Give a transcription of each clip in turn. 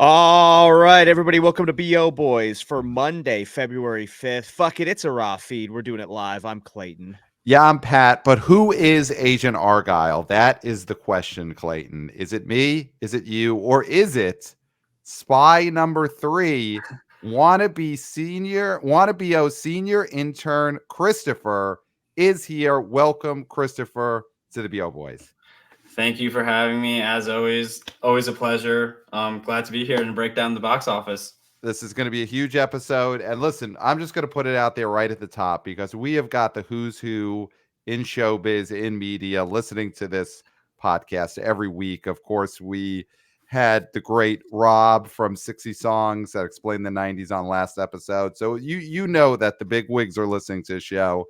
All right, everybody, welcome to BO Boys for Monday, February 5th. Fuck it, it's a raw feed. We're doing it live. I'm Clayton. Yeah, I'm Pat, but who is Agent Argyle? That is the question, Clayton. Is it me? Is it you? Or is it spy number 3, wannabe senior intern Christopher is here. Welcome, Christopher, to the BO Boys. Thank you for having me. As always a pleasure. Glad to be here and break down the box office. This is going to be a huge episode. And listen, I'm just going to put it out there right at the top because we have got the who's who in showbiz, in media, listening to this podcast every week. Of course, we had the great Rob from 60 Songs that explained the 90s on last episode. So you know that the big wigs are listening to the show.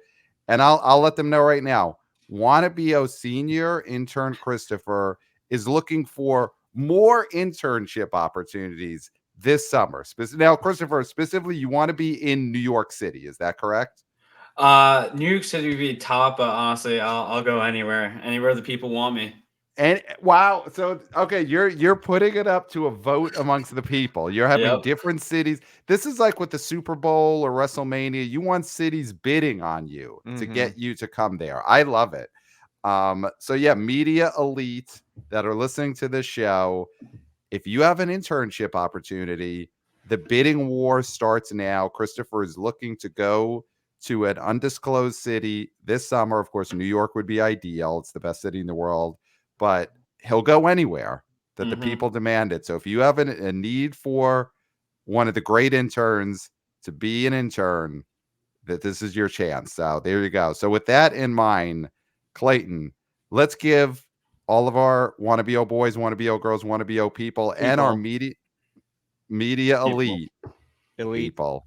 And I'll let them know right now. Wannabe senior intern Christopher is looking for more internship opportunities this summer. Now, Christopher, specifically, you want to be in New York City. Is that correct? New York City would be top, but honestly, I'll go anywhere the people want me. And wow, so okay, you're putting it up to a vote amongst the people. You're having Yep. different cities. This is like with the Super Bowl or WrestleMania. You want cities bidding on you to get you to come there. I love it. So yeah, media elite that are listening to this show. If you have an internship opportunity, the bidding war starts now. Christopher is looking to go to an undisclosed city this summer. Of course, New York would be ideal. It's the best city in the world, but he'll go anywhere that the Mm-hmm. people demand it. So if you have a need for one of the great interns to be an intern, that this is your chance. So there you go. So with that in mind, Clayton, let's give all of our wannabe boys, wannabe girls, wannabe people, and our media People. elite Elite. people.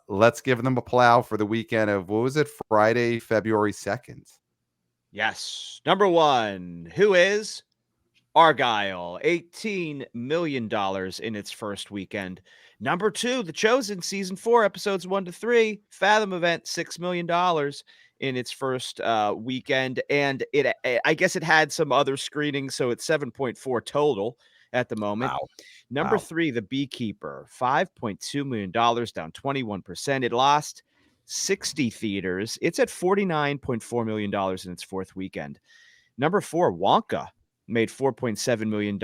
Let's give them a plow for the weekend of what was it, Friday, February 2nd. Yes. Number one, who is Argyle? $18 million in its first weekend. Number two, The Chosen, season 4, episodes 1 to 3, Fathom event, $6 million in its first weekend. And I guess it had some other screenings, so it's 7.4 total at the moment. Wow. Number 3, The Beekeeper, $5.2 million, down 21%. It lost 60 theaters. It's at $49.4 million in its fourth weekend. Number 4, Wonka, made $4.7 million,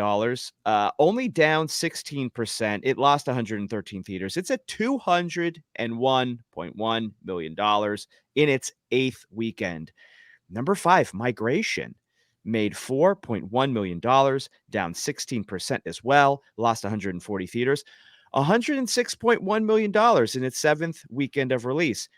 only down 16%. It lost 113 theaters. It's at $201.1 million in its eighth weekend. Number 5, Migration, made $4.1 million, down 16% as well, lost 140 theaters. $106.1 million in its seventh weekend of release.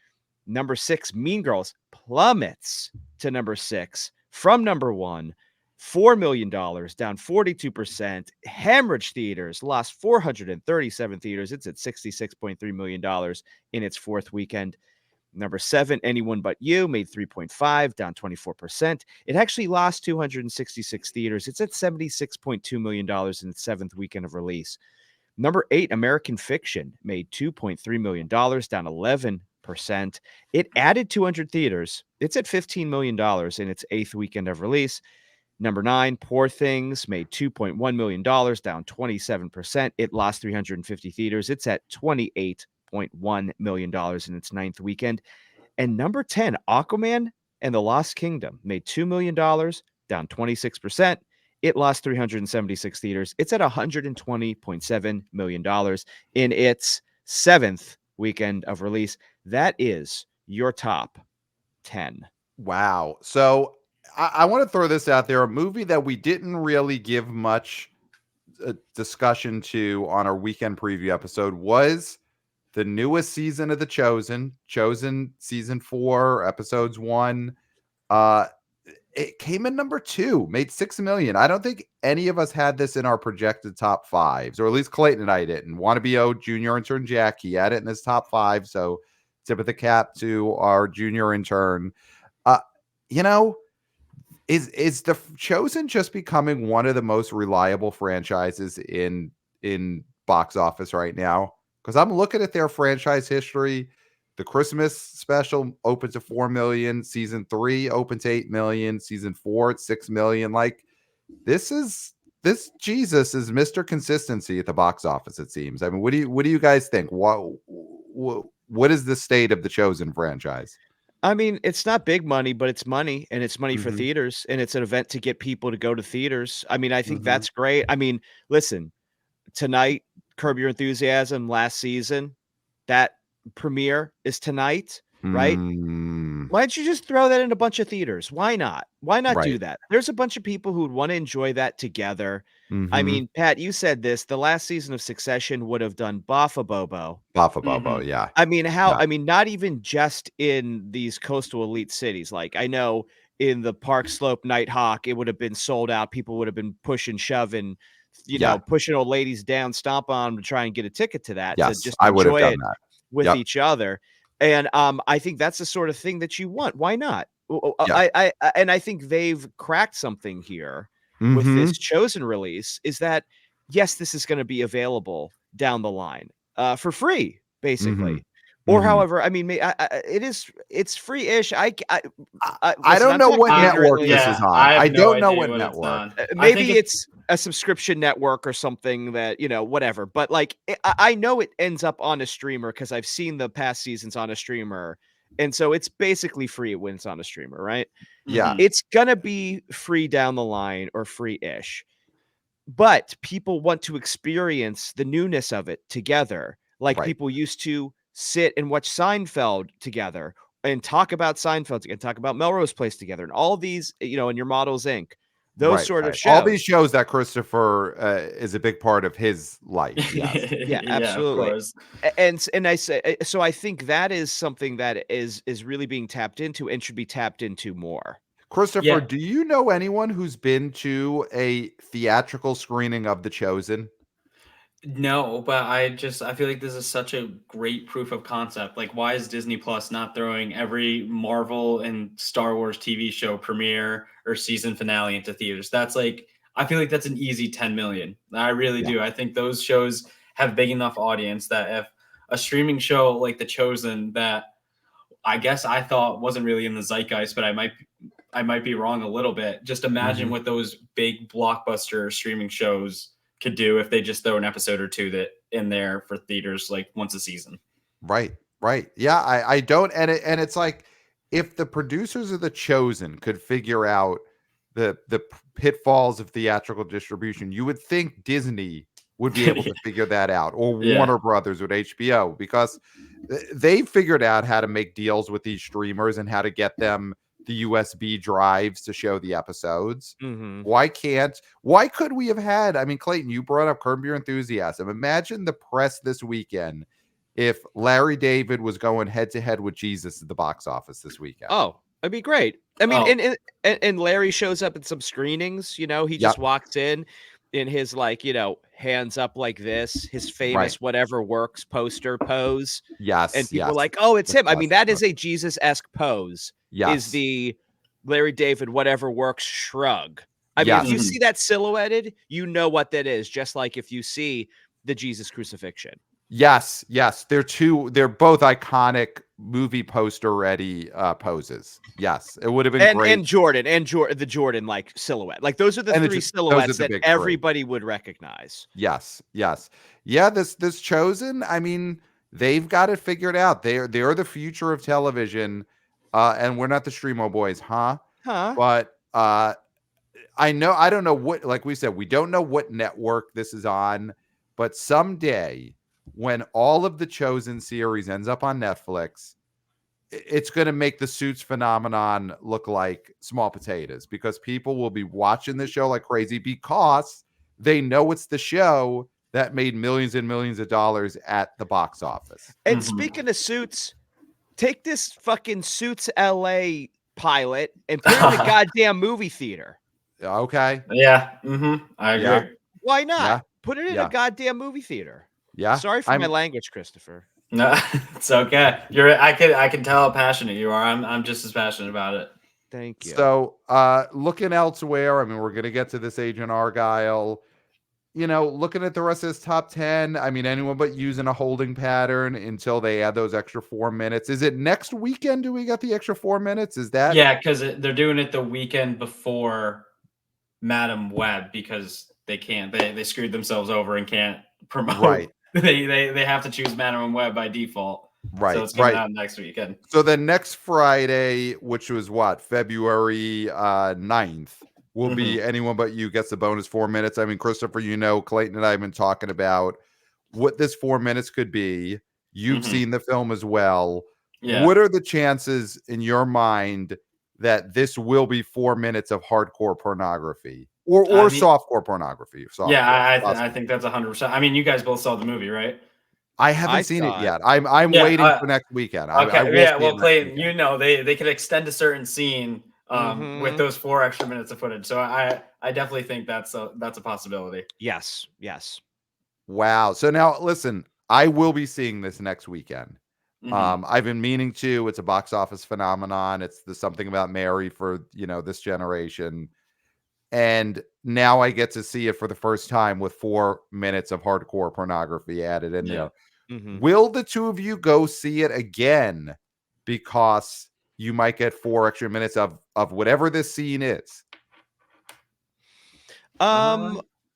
Number 6, Mean Girls, plummets to number 6 from number 1. $4 million, down 42%. Hemorrhage Theaters lost 437 theaters. It's at $66.3 million in its fourth weekend. Number 7, Anyone But You, made 3.5, down 24%. It actually lost 266 theaters. It's at $76.2 million in its seventh weekend of release. Number 8, American Fiction, made $2.3 million, down 11%. It added 200 theaters. It's at $15 million in its eighth weekend of release. Number 9, Poor Things, made $2.1 million, down 27%. It lost 350 theaters. It's at $28.1 million in its ninth weekend. And number 10, Aquaman and the Lost Kingdom, made $2 million, down 26%. It lost 376 theaters. It's at $120.7 million in its seventh weekend of release. That is your top 10. Wow. So I want to throw this out there. A movie that we didn't really give much discussion to on our weekend preview episode was the newest season of The Chosen season 4, episodes 1. It came in number 2, made 6 million. I don't think any of us had this in our projected top 5s, or at least Clayton and I didn't. Wannabe junior intern Jack, he had it in his top 5. So tip of the cap to our junior intern. Uh, you know, is the Chosen just becoming one of the most reliable franchises in box office right now? Because I'm looking at their franchise history. The Christmas special opened to 4 million. Season 3 opened to 8 million. Season 4 at 6 million. Like, this is this Jesus is Mr. Consistency at the box office, it seems. I mean, what do you guys think? What is the state of the Chosen franchise? I mean, it's not big money, but it's money, and it's money for Mhm. theaters, and it's an event to get people to go to theaters. I mean, I think Mhm. that's great. I mean, listen, tonight, Curb Your Enthusiasm last season, that premiere is tonight, right? Mm, Why don't you just throw that in a bunch of theaters? Why not? Why not do right. that? There's a bunch of people who would wanna enjoy that together. I Mhm. mean, Pat, you said this, the last season of Succession would have done Bobo. Bafa Bobo, Mhm. yeah. I mean, Yeah. not even just in these coastal elite cities, like, I know in the Park Slope Nighthawk, it would have been sold out, people would have been pushing, shoving, Yeah. pushing old ladies down, stomp on 'em to try and get a ticket to that, to Yes, just I would have enjoy done it that. with Yep. each other, and, I think that's the sort of thing that you want, why not? Yeah. And I think they've cracked something here with this Mhm. Chosen release, is that, yes, this is gonna be available down the line, for free, Mhm. basically. Or Mhm. however, I mean, it's free-ish. I Listen, don't I'm know talking what network ignorantly. this is Yeah, I on. have I no don't know idea what what it's network. on. I think Maybe it's it's a subscription network or something that, whatever, but, like, I know it ends up on a streamer because 'cause I've seen the past seasons on a streamer, and so it's basically free when it's on a streamer, right? Yeah, Mhm. It's gonna be free down the line or free-ish. But people want to experience the newness of it together, like right. people used to sit and watch Seinfeld together and talk about Seinfeld and talk about Melrose Place together and all these, in Your Models Inc., those Right, sort of right. All these shows. shows that Christopher, is a big part of his life, yes. Yeah, Yeah, of absolutely. course. And I say, so I think that is something that is really being tapped into and should be tapped into more. Christopher, Yeah. do you know anyone who's been to a theatrical screening of The Chosen? No, but I feel like this is such a great proof of concept. Like, why is Disney Plus not throwing every Marvel and Star Wars TV show premiere or season finale into theaters? That's like, I feel like that's an easy 10 million. I really Yeah. do. I think those shows have big enough audience that if a streaming show like The Chosen, that I guess I thought wasn't really in the zeitgeist, but I might be wrong a little bit. Just imagine Mhm. what those big blockbuster streaming shows could do if they just throw an episode or two that in there for theaters like once a season. Right, right. Yeah, I don't, and it's like, if the producers of The Chosen could figure out the pitfalls of theatrical distribution, you would think Disney would be able to figure that out, or Yeah. Warner Brothers with HBO, because they figured out how to make deals with these streamers and how to get them the USB drives to show the episodes. Mhm. Why could we have had, I mean, Clayton, you brought up Curb Your Enthusiasm. Imagine the press this weekend if Larry David was going head to head with Jesus at the box office this weekend. Oh, that'd be great. I mean, Oh, and Larry shows up at some screenings, he just Yep. walks in his, like, hands up like this, his Right. famous whatever works poster pose, and Yes. people are Yes. like, "Oh, it's The him." I mean, classic that pose. is a Jesus-esque pose, is Yes. the Larry David whatever works shrug. I mean, if you Yes. mhm. see that silhouetted, you know what that is, just like if you see the Jesus crucifixion. Yes. Yes. They're both iconic movie poster ready poses. Yes. It would have been great. And the Jordan, like, silhouette. Like, those are the And 3 those are silhouettes the that big three. everybody would recognize. Yes, yes. Yeah, this Chosen, I mean, they've got it figured out. They're the future of television, and we're not the Streamo boys, huh? Huh? But I don't know what, like we said, we don't know what network this is on, but someday when all of the Chosen series ends up on Netflix, it's going to make the Suits phenomenon look like small potatoes, because people will be watching the show like crazy because they know it's the show that made millions and millions of dollars at the box office. And Mhm. speaking of Suits, take this fucking Suits LA pilot and put it in a goddamn movie theater. Okay. Yeah, I Yeah. agree. Why not? Yeah. Put it in a Yeah. goddamn movie theater. Yeah. Sorry for my language, Christopher. No, it's okay. I can tell how passionate you are. I'm just as passionate about it. Thank you. So looking elsewhere, I mean, we're gonna get to this Agent Argyle. Looking at the rest of this top 10, I mean, anyone but using a holding pattern until they add those extra 4 minutes. Is it next weekend? Do we get the extra 4 minutes? Is that Yeah, because they're doing it the weekend before Madam Web because they can't. They screwed themselves over and can't promote. Right. They have to choose Madam Web by default. So it's coming out next weekend. So then next Friday, which was what, February 9th, will be Anyone But You gets the bonus 4 minutes. I mean, Christopher, Clayton and I have been talking about what this 4 minutes could be. You've seen the film as well. Yeah. What are the chances in your mind that this will be 4 minutes of hardcore pornography or softcore pornography? I think that's 100%. I mean, you guys both saw the movie, right? I haven't seen it yet. I'm waiting for next weekend. Okay. Well, Clayton, they could extend a certain scene with those 4 extra minutes of footage. So I definitely think that's a possibility. Yes. Wow. So now listen, I will be seeing this next weekend. I've been meaning to. It's a box office phenomenon. It's the Something About Mary for, this generation. And now I get to see it for the first time with 4 minutes of hardcore pornography added in there. Will the two of you go see it again because you might get 4 extra minutes of whatever this scene is?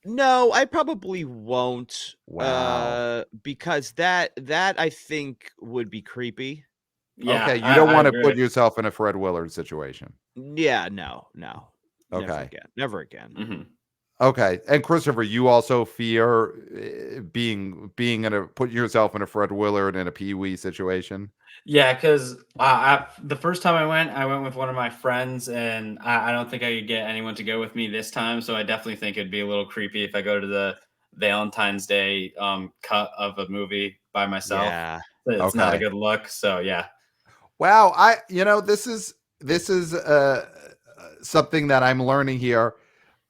No, I probably won't. Wow. Because that I think would be creepy. Yeah. Okay, you don't want to put yourself in a Fred Willard situation. Yeah, no. Okay. Never again. Okay, and Christopher, you also fear being put yourself in a Fred Willard and a Pee Wee situation. Yeah, because the first time I went with one of my friends, and I don't think I could get anyone to go with me this time. So I definitely think it'd be a little creepy if I go to the Valentine's Day cut of a movie by myself. Yeah, it's not a good look. So yeah. Wow, this is something that I'm learning here,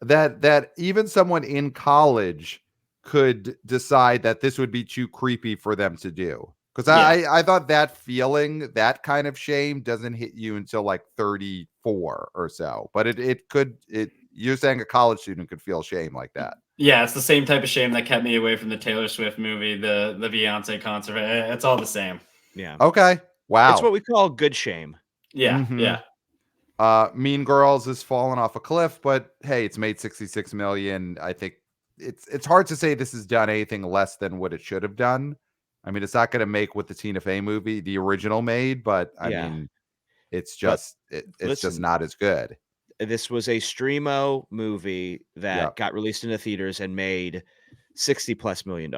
that even someone in college could decide that this would be too creepy for them to do. Because I thought that feeling, that kind of shame doesn't hit you until like 34 or so. But you're saying a college student could feel shame like that. Yeah, it's the same type of shame that kept me away from the Taylor Swift movie, the Beyonce concert. It's all the same. Yeah. Okay. Wow. It's what we call good shame. Yeah. Yeah. Mean Girls has fallen off a cliff, but hey, it's made $66 million. I think it's hard to say this has done anything less than what it should have done. I mean, it's not going to make what the Tina Fey movie, the original, made, but I mean, it's just just not as good. This was a Streamo movie that got released into theaters and made $60+ million.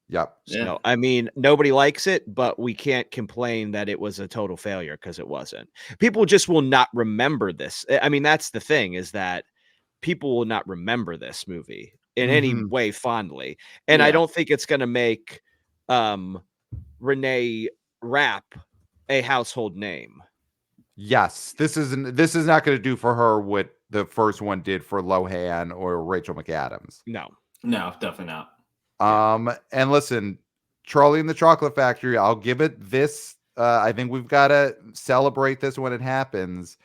Yep. So, I mean, nobody likes it, but we can't complain that it was a total failure because it wasn't. People just will not remember this. I mean, that's the thing, is that people will not remember this movie in any way fondly. And I don't think it's going to make Renee Rapp a household name. Yes, this is not going to do for her what the first one did for Lohan or Rachel McAdams. No, definitely not. And listen, Charlie and the Chocolate Factory, I'll give it this. I think we've got to celebrate this when it happens,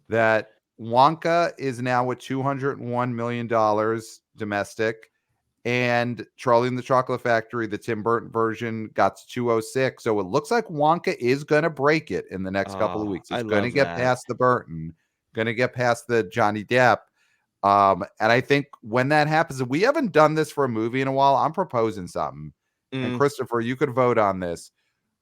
that Wonka is now at $201 million domestic, and Charlie and the Chocolate Factory, the Tim Burton version, got to 206. So it looks like Wonka is going to break it in the next couple of weeks. It's going to get past the Burton, going to get past the Johnny Depp. And I think when that happens, we haven't done this for a movie in a while. I'm proposing something. And Christopher, you could vote on this.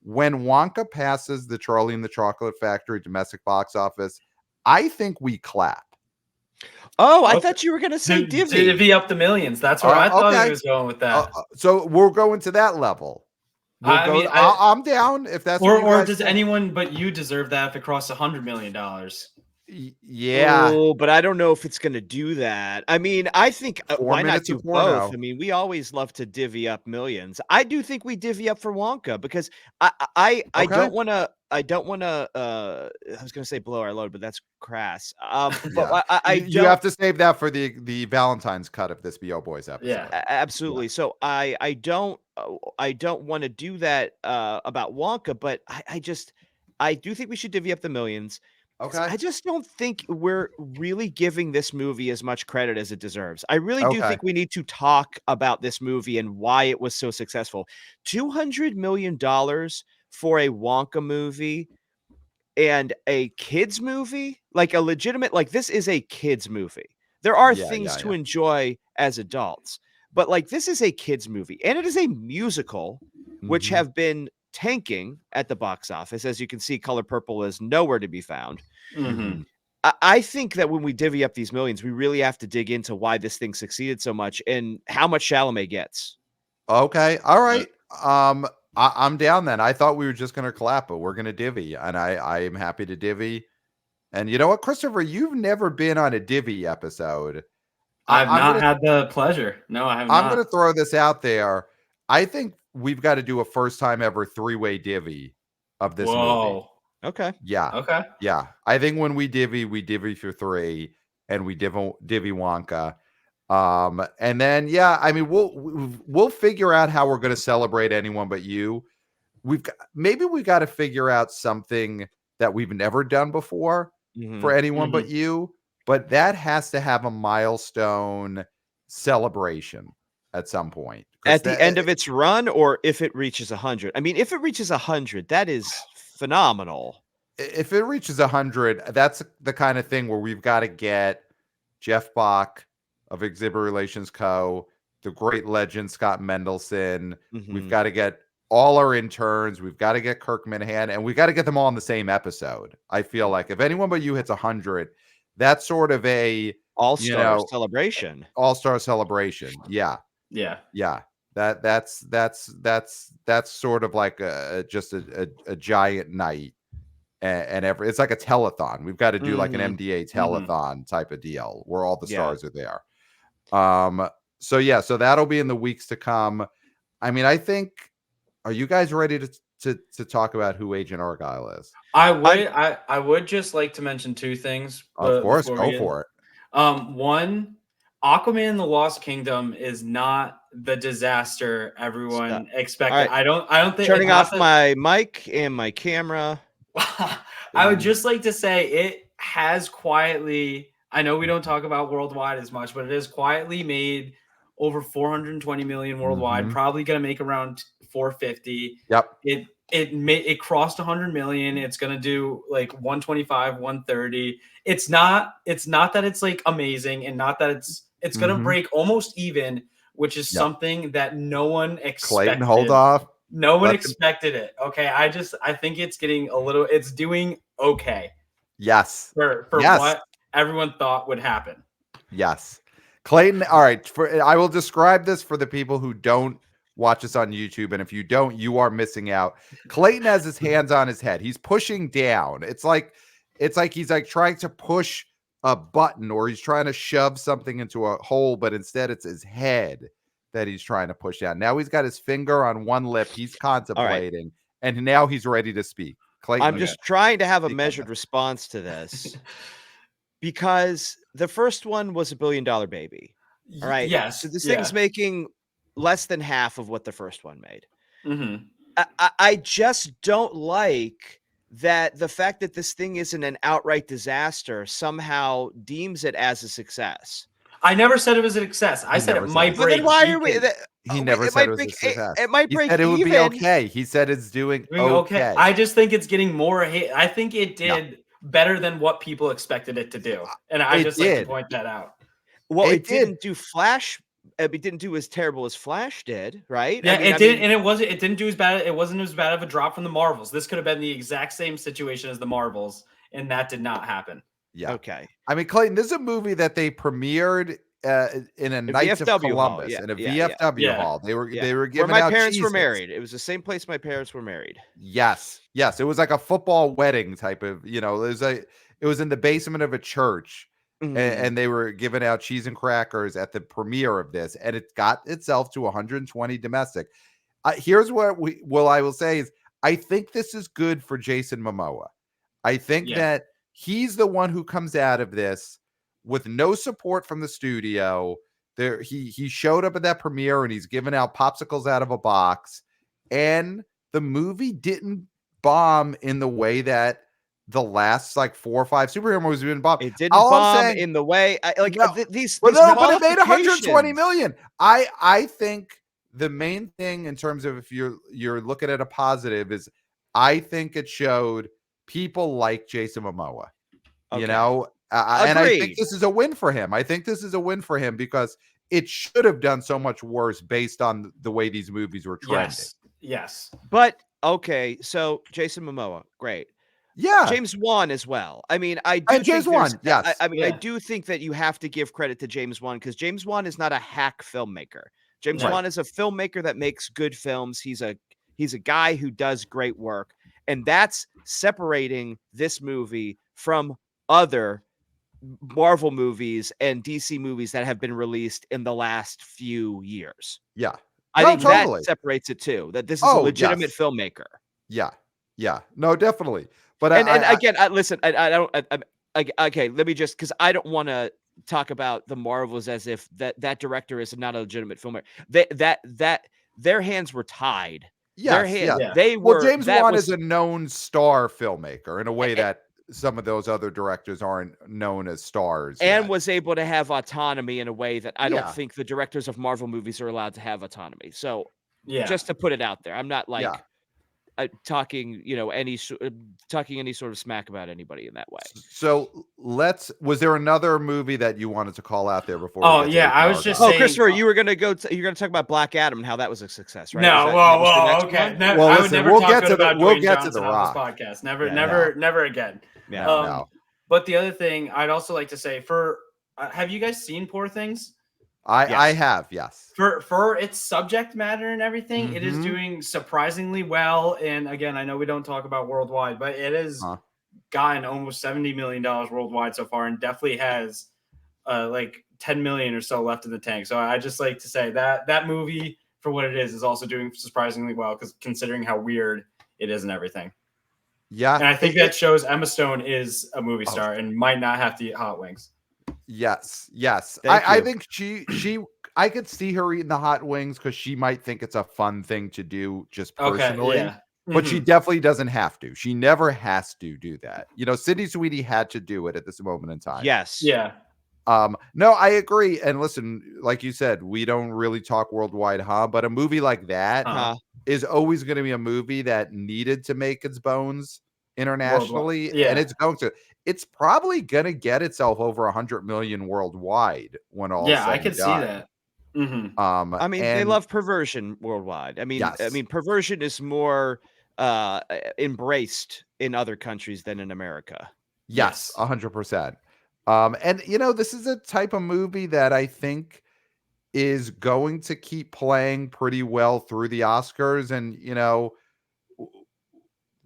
When Wonka passes the Charlie and the Chocolate Factory domestic box office, I think we clap. Oh, I thought you were going to say divvy up the millions. That's where I thought he was going with that. So we're going to that level. I'm down if that's or does anyone but you deserve that if it crossed $100 million? Yeah. Oh, but I don't know if it's going to do that. I mean, I think why not do both? I mean, we always love to divvy up millions. I do think we divvy up for Wonka because I don't want to. I was going to say blow our load, but that's crass. But you have to save that for the Valentine's cut of this BO Boys episode. Yeah, absolutely. Yeah. So I don't want to do that about Wonka, but I do think we should divvy up the millions. Okay. I just don't think we're really giving this movie as much credit as it deserves. I really do think we need to talk about this movie and why it was so successful. $200 million for a Wonka movie and a kids movie, like a legitimate, like this is a kids movie. There are things to enjoy as adults. But like, this is a kids movie, and it is a musical, which Mhm. have been tanking at the box office. As you can see, Color Purple is nowhere to be found. Mm-hmm. Mhm. I think that when we divvy up these millions, we really have to dig into why this thing succeeded so much and how much Chalamet gets. Okay. All right. I'm down then. I thought we were just gonna clap, but we're gonna divvy, and I am happy to divvy. And you know what, Christopher, you've never been on a divvy episode. I've I'm not gonna had the pleasure. No, I have I'm gonna not. throw this out there. I think we've got to do a first time ever 3-way divvy of this movie. Whoa. Okay. Yeah. Okay. Yeah. I think when we divvy for 3, and we divvy Wonka. And then yeah, I mean we'll figure out how we're going to celebrate Anyone But You. We've got to figure out something that we've never done before for Mhm. Anyone But Mhm. You, but that has to have a milestone celebration at some point, because At the end of its run, or if it reaches 100? I mean, if it reaches 100, that is phenomenal. if it reaches 100, that's the kind of thing where we've got to get Jeff Bach of Exhibit Relations Co., the great legend Scott Mendelson. We've Mhm. got to get all our interns. We've got to get Kirk Minahan, and we've got to get them all in the same episode. I feel like if Anyone But You hits 100, that's sort of a All-star celebration. all-star celebration. Yeah, Yeah. yeah. That's sort of like just a giant night. And it's like a telethon. We've got to do like an Mhm. MDA Mhm. telethon type of deal where all the Yeah. stars are there. So yeah, so that'll be in the weeks to come. I mean, I think, are you guys ready to talk about who Agent Argyle is? I'm I would just like to mention two things Of course, before we go get. for it. One, Aquaman and the Lost Kingdom is not the disaster Stop. everyone All expected. right. I don't think Turning not off that. my mic and my camera. I would just like to say it has quietly, I know we don't talk about worldwide as much, but it has quietly made over 420 million worldwide, Mhm. probably going to make around 450. Yep. It crossed 100 million. It's going to do like 125, 130. It's not that it's like amazing, and not that it's going to Mhm. break almost even, which is Yep. something that no one Clayton, hold expected. off. No one Let them- expected it. Okay. I think it's getting a little, it's doing okay Yes. for Yes. what everyone thought would happen. Yes. Clayton, all right. I will describe this for the people who don't watch us on YouTube. And if you don't, you are missing out. Clayton has his hands on his head. He's pushing down. It's like he's like trying to push a button, or he's trying to shove something into a hole, but instead it's his head that he's trying to push down. Now he's got his finger on one lip. He's All right. contemplating, and now he's ready to speak. Clayton, I'm just trying to have a speak on measured this. response to this, because the first one was $1 billion baby. All right. So Yes. this Yeah. thing's making less than half of what the first one made. Mm-hmm. I just don't like that the fact that this thing isn't an outright disaster somehow deems it as a success. I never said it was a success. I He said never it said might it. Well, then break why are we? even. He never It said might it was a break. success. It might He break said it would be even. okay. He said it's doing Doing okay. okay. I just think it's getting more hate. I think it No. did better than what people expected it to do. And I It just like to did. point that out. Well, It it did. didn't do Flash. It didn't do as terrible as Flash did, right? Yeah, I mean, it didn't, and it didn't do as bad. It wasn't as bad of a drop from the Marvels. This could have been the exact same situation as the Marvels, and that did not happen. Yeah. Okay. I mean, Clayton, this is a movie that they premiered in a Knights of VFW hall. Columbus, Yeah, in a yeah. VFW hall. They were Where giving my out parents were cheeses. married. It was the same place my parents were married. Yes. Yes. It was like a football wedding type of, it was in the basement of a church. Mhm. And they were giving out cheese and crackers at the premiere of this, and it got itself to 120 domestic. Here's what I will say is, I think this is good for Jason Momoa. I think Yeah. that he's the one who comes out of this with no support from the studio. There, he showed up at that premiere and he's giving out popsicles out of a box, and the movie didn't bomb in the way that the last like 4 or 5 superhero movies have been bombed. It didn't All I'm bomb saying, in the way no, these. but These no, but it made 120 qualifications. million. I think the main thing in terms of if you're looking at a positive is, I think it showed people like Jason Momoa. Okay. And I think Agreed. this is a win for him. I think this is a win for him because it should have done so much worse based on the way these movies were trending. Yes. But okay, so Jason Momoa, great. Yeah. James Wan as well. I mean, I do And James think there's Wan, yes. I mean, I Yeah. do think that you have to give credit to James Wan because James Wan is not a hack filmmaker. James No. Wan is a filmmaker that makes good films. He's a guy who does great work, and that's separating this movie from other Marvel movies and DC movies that have been released in the last few years. Yeah. I No, think totally. that separates it too. That this is a legitimate yes. filmmaker. Yeah. Yeah. No, definitely. But And I again, listen, I don't. Okay, let me just because I don't want to talk about the Marvels as if that director is not a legitimate filmmaker. Their hands were tied. Their yes, hands. yeah. They Well, were. James that Wan was, is a known star filmmaker in a way A- that some of those other directors aren't known as stars and yet. was able to have autonomy in a way that I don't Yeah. think the directors of Marvel movies are allowed to have autonomy. So Yeah. just to put it out there, I'm not Yeah. like talking, talking any sort of smack about anybody in that way. So was there another movie that you wanted to call out there before? Oh, we get to yeah, Agent I was just Argyle? saying- Christopher, you were gonna you're gonna talk about Black Adam and how that was a success, right? No, That was your next okay. one? Well, I would listen, never we'll talk get good to the- about we'll Dwayne get to The Johnson on Rock. this podcast. Never, Yeah. never again. Yeah. No. But the other thing I'd also like to say have you guys seen Poor Things? I have, yes. For its subject matter and everything, it is Mhm. doing surprisingly well. And again, I know we don't talk about worldwide, but it has gotten almost $70 million worldwide so far, and definitely has like 10 million or so left in the tank. So I just like to say that movie, for what it is also doing surprisingly well, because considering how weird it is and everything. Yeah. And I think that shows Emma Stone is a movie Oh. star and might not have to eat hot wings. Yes. Thank I you. think she I could see her eating the hot wings because she might think it's a fun thing to do just personally. Okay, yeah. But she definitely doesn't have to. She never has to do that. Sydney Sweeney had to do it at this moment in time. Yes. Yeah. No, I agree. And listen, like you said, we don't really talk worldwide, but a movie like that is always going to be a movie that needed to make its bones internationally. Worldwide. Yeah. And it's probably going to get itself over 100 million worldwide when all is said I and could see done. that. I mean, they and- love Perversion worldwide. I mean, Yes. Perversion is more embraced in other countries than in America. Yes, 100%. And this is a type of movie that I think is going to keep playing pretty well through the Oscars. And,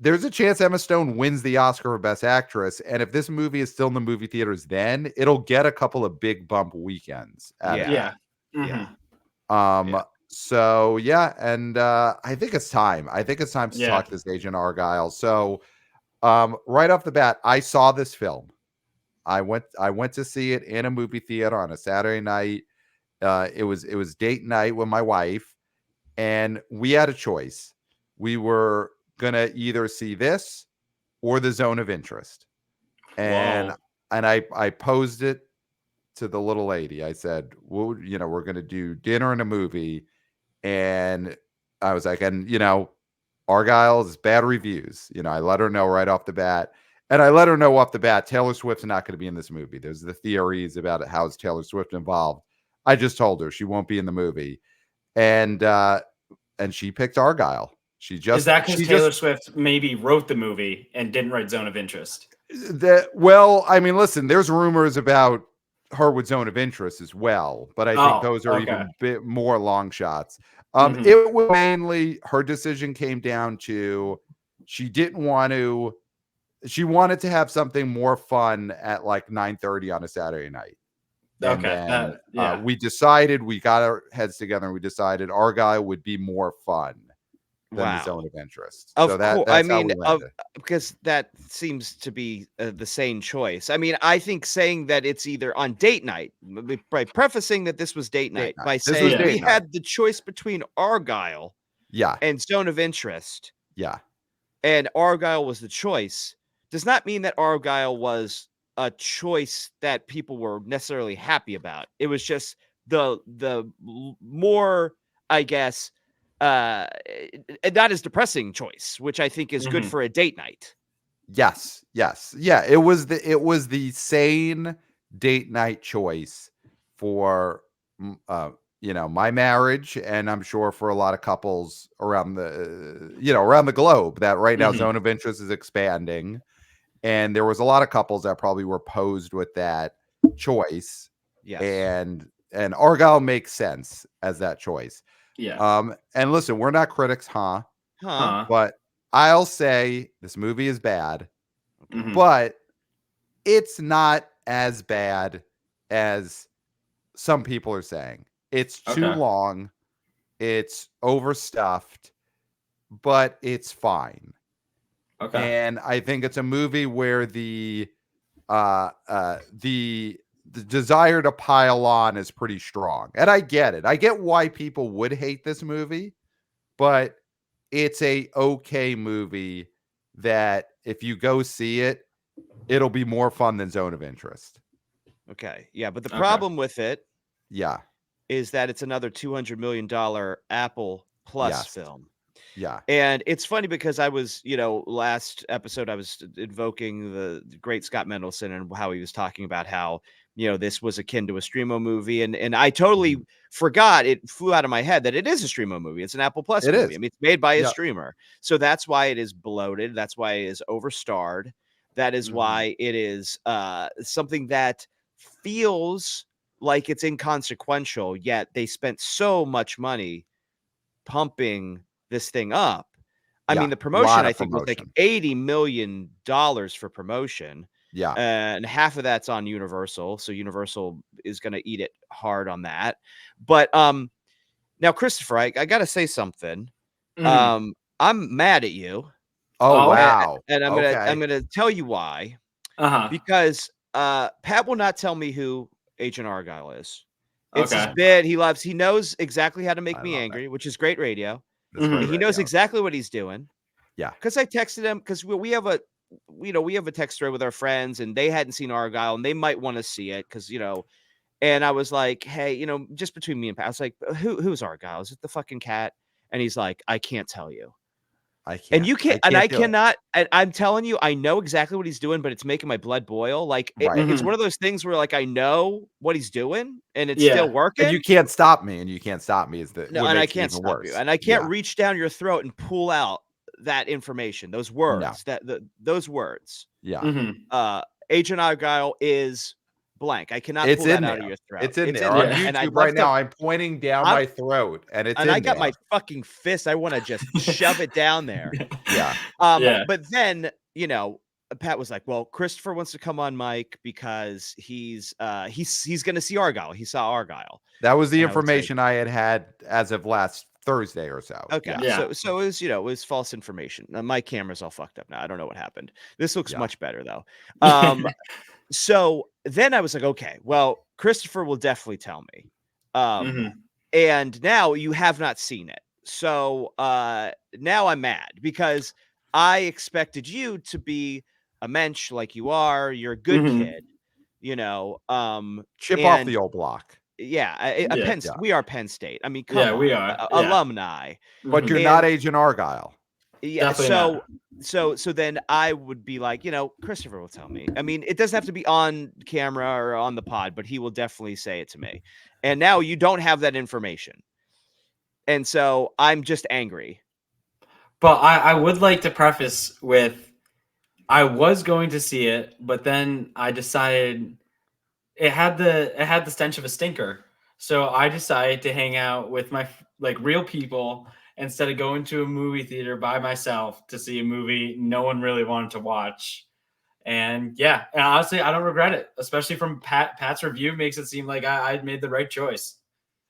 there's a chance Emma Stone wins the Oscar for Best Actress. And if this movie is still in the movie theaters, then it'll get a couple of big bump weekends. Yeah. So yeah, and I think it's time. I think it's time to talk this Agent Argyle. So right off the bat, I saw this film. I went to see it in a movie theater on a Saturday night. It was date night with my wife, and we had a choice. We were gonna either see this or The Zone of Interest. And I posed it to the little lady. I said, well, we're gonna do dinner and a movie. And I was like, Argyle's bad reviews. I let her know right off the bat. And I let her know off the bat, Taylor Swift's not going to be in this movie. There's the theories about how is Taylor Swift involved. I just told her she won't be in the movie. And she picked Argyle. Is that because Taylor Swift maybe wrote the movie and didn't write Zone of Interest? Well, I mean, listen, there's rumors about her with Zone of Interest as well, but I think those are even a bit more long shots. It was mainly her decision came down to she wanted to have something more fun at like 9:30 on a Saturday night. And then we decided, we got our heads together and we decided Argyle would be more fun than The Zone of Interest. Because that seems to be the sane choice. I mean, I think saying that it's either on date night, by prefacing that this was date night, by saying we had the choice between Argyle and Zone of Interest. Yeah. And Argyle was the choice, does not mean that Argyle was a choice that people were necessarily happy about. It was just the more, I guess, not as depressing choice, which I think is good for a date night. Yes. Yeah. It was the sane date night choice for my marriage, and I'm sure for a lot of couples around the globe, that right now Mhm. zone of interest is expanding. And there was a lot of couples that probably were posed with that choice. Yes. And Argyle makes sense as that choice. Yeah. And listen, we're not critics, huh? Huh. But I'll say this movie is bad, Mhm. but it's not as bad as some people are saying. It's too Okay. long, it's overstuffed, but it's fine. Okay. And I think it's a movie where the desire to pile on is pretty strong. And I get it. I get why people would hate this movie, but it's a okay movie that if you go see it, it'll be more fun than Zone of Interest. Okay. Yeah, but the Okay. problem with it Yeah. is that it's another $200 million Apple Plus Yes. film. Yeah. And it's funny because I was, last episode I was invoking the great Scott Mendelson and how he was talking about how, this was akin to a Streamo movie. And I totally forgot, it flew out of my head that it is a Streamo movie. It's an Apple Plus It movie. is. I mean, it's made by a Yep. streamer. So that's why it is bloated. That's why it is overstarred. That is why it is something that feels like it's inconsequential, yet they spent so much money pumping this thing up. I Yeah. mean, the A promotion lot I of think was like promotion. $80 million for promotion. Yeah. And half of that's on Universal. So Universal is going to eat it hard on that. But now, Christopher, I got to say something. Mhm. I'm mad at you. Oh, Oh. wow. And I'm Okay. gonna tell you why. Uh-huh. Because Pat will not tell me who Agent Argyle is. It's his Okay. bit. He knows exactly how to make I me love it. angry, which is great radio. That's Mhm. great He knows radio. exactly what he's doing. Yeah. Because I texted him because we have a text thread with our friends and they hadn't seen Argyle and they might want to see it because and I was like, hey, just between me and Pat, I was like, who's Argyle? Is it the fucking cat? And he's like, I can't tell you. And you can't, I and can't I do it. cannot, and I'm telling you, I know exactly what he's doing, but it's making my blood boil. Like Right. it's Mhm. one of those things where like I know what he's doing and it's Yeah. still And working. you can't stop me, and you can't stop me is No, what and I makes it can't even stop you. worse. And I can't Yeah. reach down your throat and pull out that information, those words, those words. Yeah. Mhm. Agent Argyle is blank. I cannot It's pull that in out of there. your throat. It's in It's there in on Yeah. there. And I'd YouTube love right now. to, I'm pointing down I'm, my throat, and it's and I in got there. my fucking fist. I want to just shove it down there. Yeah. Yeah. But then, Pat was like, well, Christopher wants to come on mic because he's going to see Argyle. He saw Argyle. That was the And I was like, information I had as of last Thursday or so. okay. Yeah. Yeah. So it was false information. My camera's all fucked up now. I don't know what happened. This looks Yeah. much better though. So then I was like, okay, well, Christopher will definitely tell me. Mhm. And now you have not seen it. So now I'm mad because I expected you to be a mensch like you are. You're a good Mhm. kid, Chip off and the old block. yeah, Yeah. Yeah. we are Penn State. I mean, come Yeah, we on, are. Yeah. alumni. But you're Mhm. not And Agent Argyle. yeah, Definitely not. so then I would be like, Christopher will tell me. I mean, it doesn't have to be on camera or on the pod, but he will definitely say it to me. And now you don't have that information. And so I'm just angry. But I would like to preface with I was going to see it, but then I decided it had the stench of a stinker. So I decided to hang out with my real people instead of going to a movie theater by myself to see a movie no one really wanted to watch. And yeah, and honestly, I don't regret it, especially from Pat's review makes it seem like I made the right choice.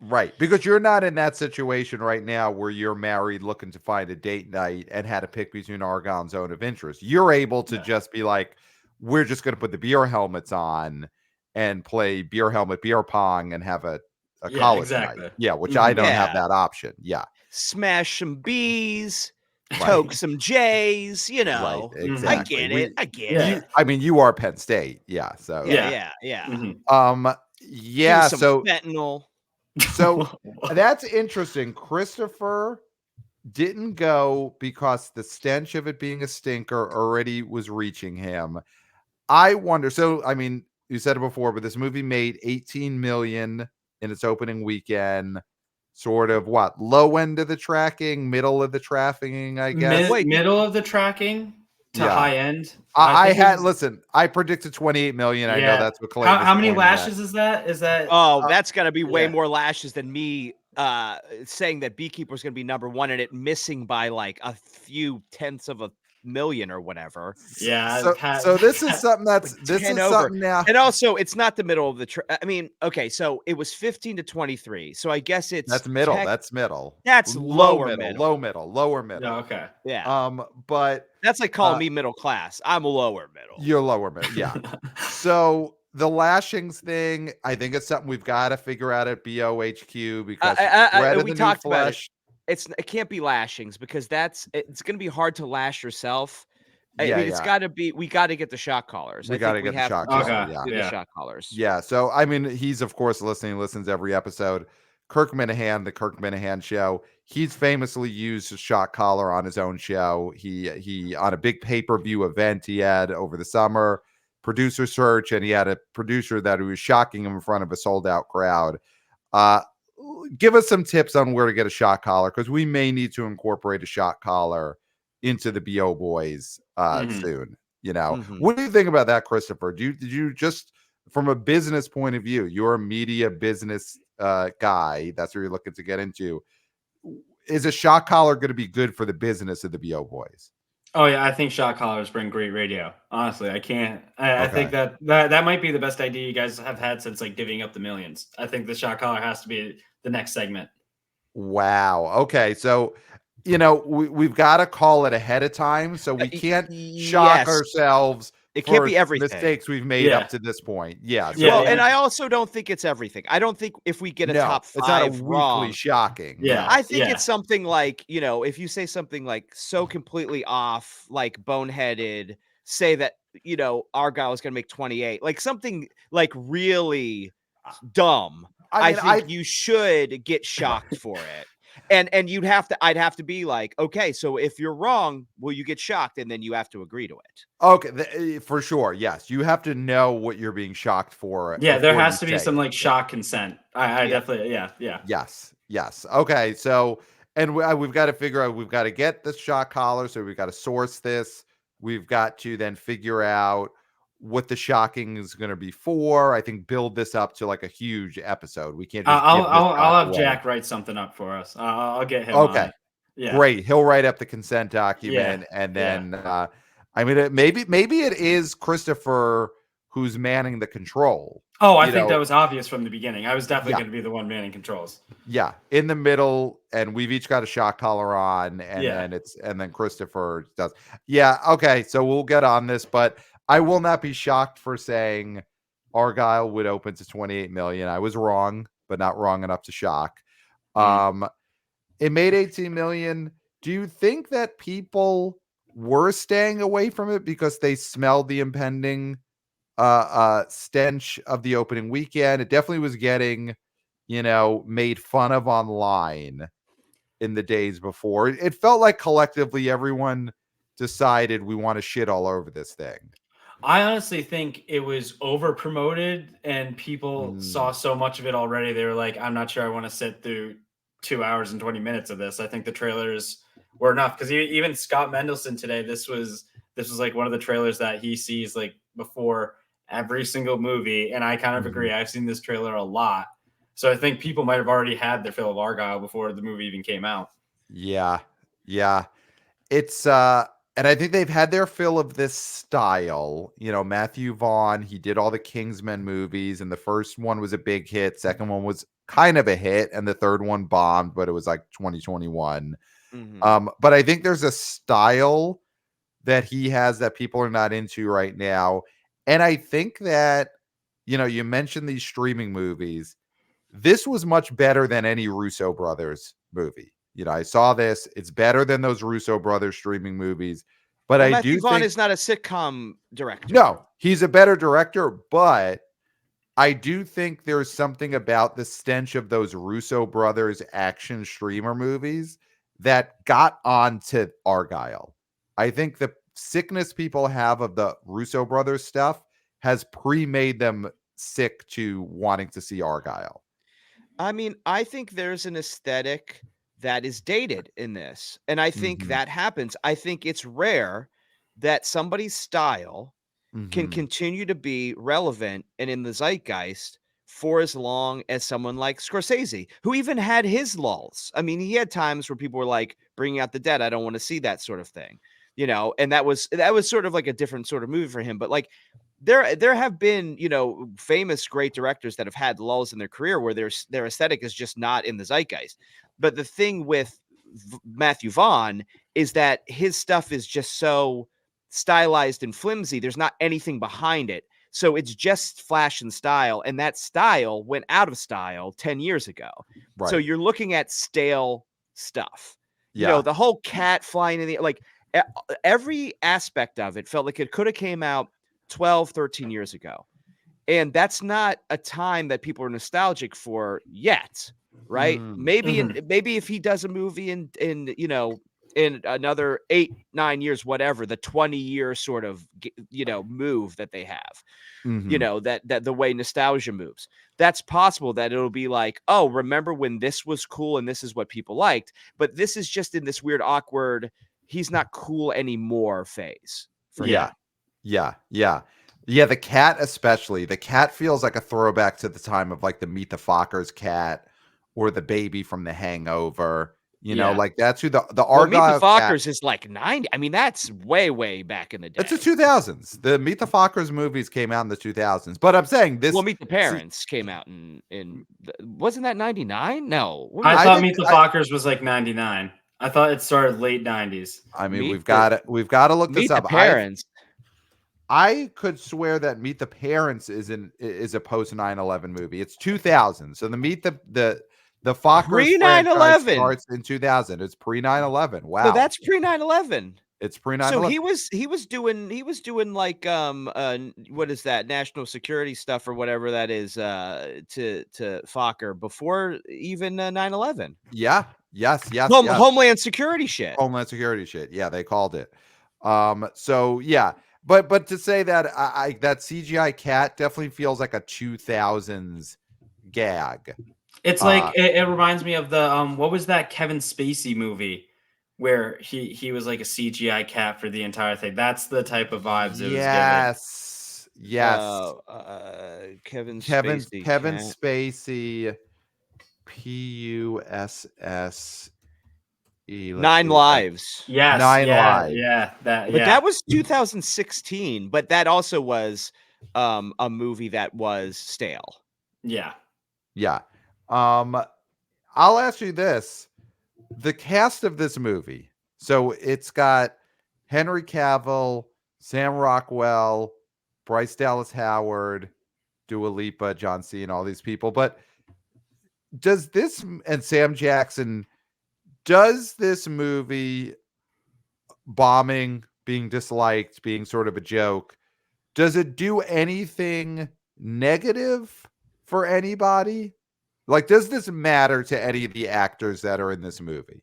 Right. Because you're not in that situation right now where you're married looking to find a date night and had to pick between Argyle and Zone of Interest. You're able to just be like, we're just going to put the beer helmets on and play beer helmet beer pong and have a Yeah, college night. exactly. Yeah, which I don't have Yeah. that option. Yeah. Smash some B's, Right. toke some J's, Right. Mhm. Exactly. I get it. I get Yeah. it. I mean, you are Penn State. Yeah. So Yeah. Mhm. yeah. Do some So fentanyl. that's interesting. Christopher didn't go because the stench of it being a stinker already was reaching him. I wonder. So, I mean, you said it before, but this movie made 18 million in its opening weekend. Sort of what, low end of the tracking, middle of the trafficking, I guess. Wait, Middle of the tracking to Yeah. high end. I think it had was- listen. I predicted 28 million. I know Yeah. that's what Clay was How many pointing at. lashes is that? Is that Oh, that's gotta be way yeah. more lashes than me saying that Beekeeper's gonna be number one and it missing by like a few tenths of a million or whatever. Yeah, So this is something that's Like this 10 is over. something now. And also, it's not the middle of the I mean, okay, so it was 15 to 23. So I guess it's That's middle. That's middle. that's lower middle, middle. low middle, lower middle. Yeah, okay. Yeah. But That's like calling me middle class. I'm lower middle. you're lower middle. Yeah. So the lashings thing, I think it's something we've got to figure out at BOHQ because Bread of we the New talked about it. Flesh. It can't be lashings because it's going to be hard to lash yourself. I Yeah, mean, it's yeah. got to be. We got to get the shock collars. We got to get the shock to collar. Okay. Yeah. do the Yeah. shock collars. Yeah. So I mean, he's of course listening, listens every episode. Kirk Minahan, the Kirk Minahan show. He's famously used a shock collar on his own show. He on a big pay-per-view event he had over the summer, producer search, and he had a producer that was shocking him in front of a sold-out crowd. Give us some tips on where to get a shock collar because we may need to incorporate a shock collar into the BO Boys soon. You know, what do you think about that, Christopher? Did you just from a business point of view, you're a media business guy, that's what you're looking to get into. Is a shock collar going to be good for the business of the BO Boys? Oh yeah, I think shock collars bring great radio. Honestly, I can't. I think Okay. that might be the best idea you guys have had since like Divvying Up the Millions. I think the shock collar has to be the next segment. Wow. Okay. So, you know, we've got to call it ahead of time. So we can't shock yes. ourselves. It can't be for everything. mistakes we've made Yeah. up to this point. Yeah. Yeah, Well, yeah. and I also don't think it's everything. I don't think if we get a No, top it's not a five weekly wrong, shocking. Yeah. I think it's something like, you know, if you say something like so completely off, like boneheaded, say that, you know, Argyle is going to make 28, like something like really dumb. I think you should get shocked for it. And I'd have to be like, okay, so if you're wrong, will you get shocked? And then you have to agree to it. Okay, for sure. Yes, you have to know what you're being shocked for. Yeah, there before has you to be say some it. like shock consent. I Yeah. definitely, yeah. Yes. Okay. So, and we've got to figure out, we've got to get the shock collar. So we've got to source this. We've got to then figure out what the shocking is going to be for. I think build this up to like a huge episode. We can't just I'll have away. Jack write something up for us. I'll get him. Okay. On it. Yeah. Great. He'll write up the consent document, and then I mean, maybe it is Christopher who's manning the control. Oh, I think that was obvious from the beginning. I was definitely Yeah. going to be the one manning controls. Yeah, in the middle, and we've each got a shock collar on, and Yeah. then Christopher does. Yeah, okay, so we'll get on this, but I will not be shocked for saying Argyle would open to 28 million. I was wrong, but not wrong enough to shock. It made 18 million. Do you think that people were staying away from it because they smelled the impending stench of the opening weekend? It definitely was getting, you know, made fun of online in the days before. It felt like collectively everyone decided we want to shit all over this thing. I honestly think it was over promoted and people saw so much of it already. They were like, I'm not sure I want to sit through 2 hours and 20 minutes of this. I think the trailers were enough because even Scott Mendelson today, this was like one of the trailers that he sees like before every single movie. And I kind of agree. I've seen this trailer a lot. So I think people might have already had their fill of Argyle before the movie even came out. Yeah. It's and I think they've had their fill of this style. You know, Matthew Vaughn, he did all the Kingsman movies, and the first one was a big hit. Second one was kind of a hit, and the third one bombed, but it was like 2021. But I think there's a style that he has that people are not into right now. And I think that, you know, you mentioned these streaming movies. This was much better than any Russo brothers movie. You know, I saw this. It's better than those Russo brothers streaming movies. But I Matthew do Vaughn think is not a sitcom director. No, he's a better director, but I do think there's something about the stench of those Russo brothers action streamer movies that got onto Argyle. I think the sickness people have of the Russo brothers stuff has pre-made them sick to wanting to see Argyle. I mean, I think there's an aesthetic that is dated in this, and I think Mhm. that happens. I think it's rare that somebody's style can Mhm. continue to be relevant and in the zeitgeist for as long as someone like Scorsese, who even had his lulls. I mean, he had times where people were like, "Bringing Out the Dead, I don't want to see that," sort of thing, and that was sort of like a different sort of movie for him. But like, there have been famous great directors that have had lulls in their career where their aesthetic is just not in the zeitgeist. But the thing with Matthew Vaughn is that his stuff is just so stylized and flimsy. There's not anything behind it. So it's just flash and style. And that style went out of style 10 years ago. So Right. you're looking at stale stuff. Yeah. The whole cat flying in the like every aspect of it felt like it could have came out 12, 13 years ago. And that's not a time that people are nostalgic for yet, right? Mm. Maybe if he does a movie in another 8, 9 years, whatever, the 20-year sort of move that they have, Mhm. that the way nostalgia moves. That's possible that it'll be like, oh, remember when this was cool and this is what people liked, but this is just in this weird, awkward, he's not cool anymore phase for him. Yeah. Yeah. Yeah. Yeah, the cat especially. The cat feels like a throwback to the time of like the Meet the Fockers cat or the baby from The Hangover. Yeah. Like that's who the Well, Meet the Argyle cat. Fockers is like 90. I mean, that's way, way back in the It's the day. 2000s. The Meet the Fockers movies came out in the 2000s. But I'm saying Well, this. Meet the See, Parents came out wasn't that 99? No. When I was I thought think Meet the I, Fockers was like 99. I thought it started late 90s. I mean Meet we've the got to look this Meet the up. Parents. I could swear that Meet the Parents is a post 9/11 movie. It's 2000. So the Fockers Pre franchise 9/11. starts in 2000. It's pre 9/11. So Wow. that's pre 9/11. It's pre So 9/11. he was doing like what is that, national security stuff or whatever that is to Fokker before even 9/11. Yeah. Yes, yes, yes. Homeland Security shit. Homeland Security shit. Yeah, they called it. So yeah. But to say that that CGI cat definitely feels like a 2000s gag. It's like it reminds me of the what was that Kevin Spacey movie where he was like a CGI cat for the entire thing. That's the type of vibes it was giving. Yes. Yes. Kevin Kevin Spacey Kevin cat. Spacey, Pusse. Let's 9 see. Lives. Yes, 9 yeah, Lives. yeah, that But yeah. that was 2016, but that also was a movie that was stale. Yeah. Yeah. I'll ask you this. The cast of this movie. So it's got Henry Cavill, Sam Rockwell, Bryce Dallas Howard, Dua Lipa, John Cena, all these people. But does this, and Sam Jackson, does this movie bombing, being disliked, being sort of a joke, does it do anything negative for anybody? Like, does this matter to any of the actors that are in this movie?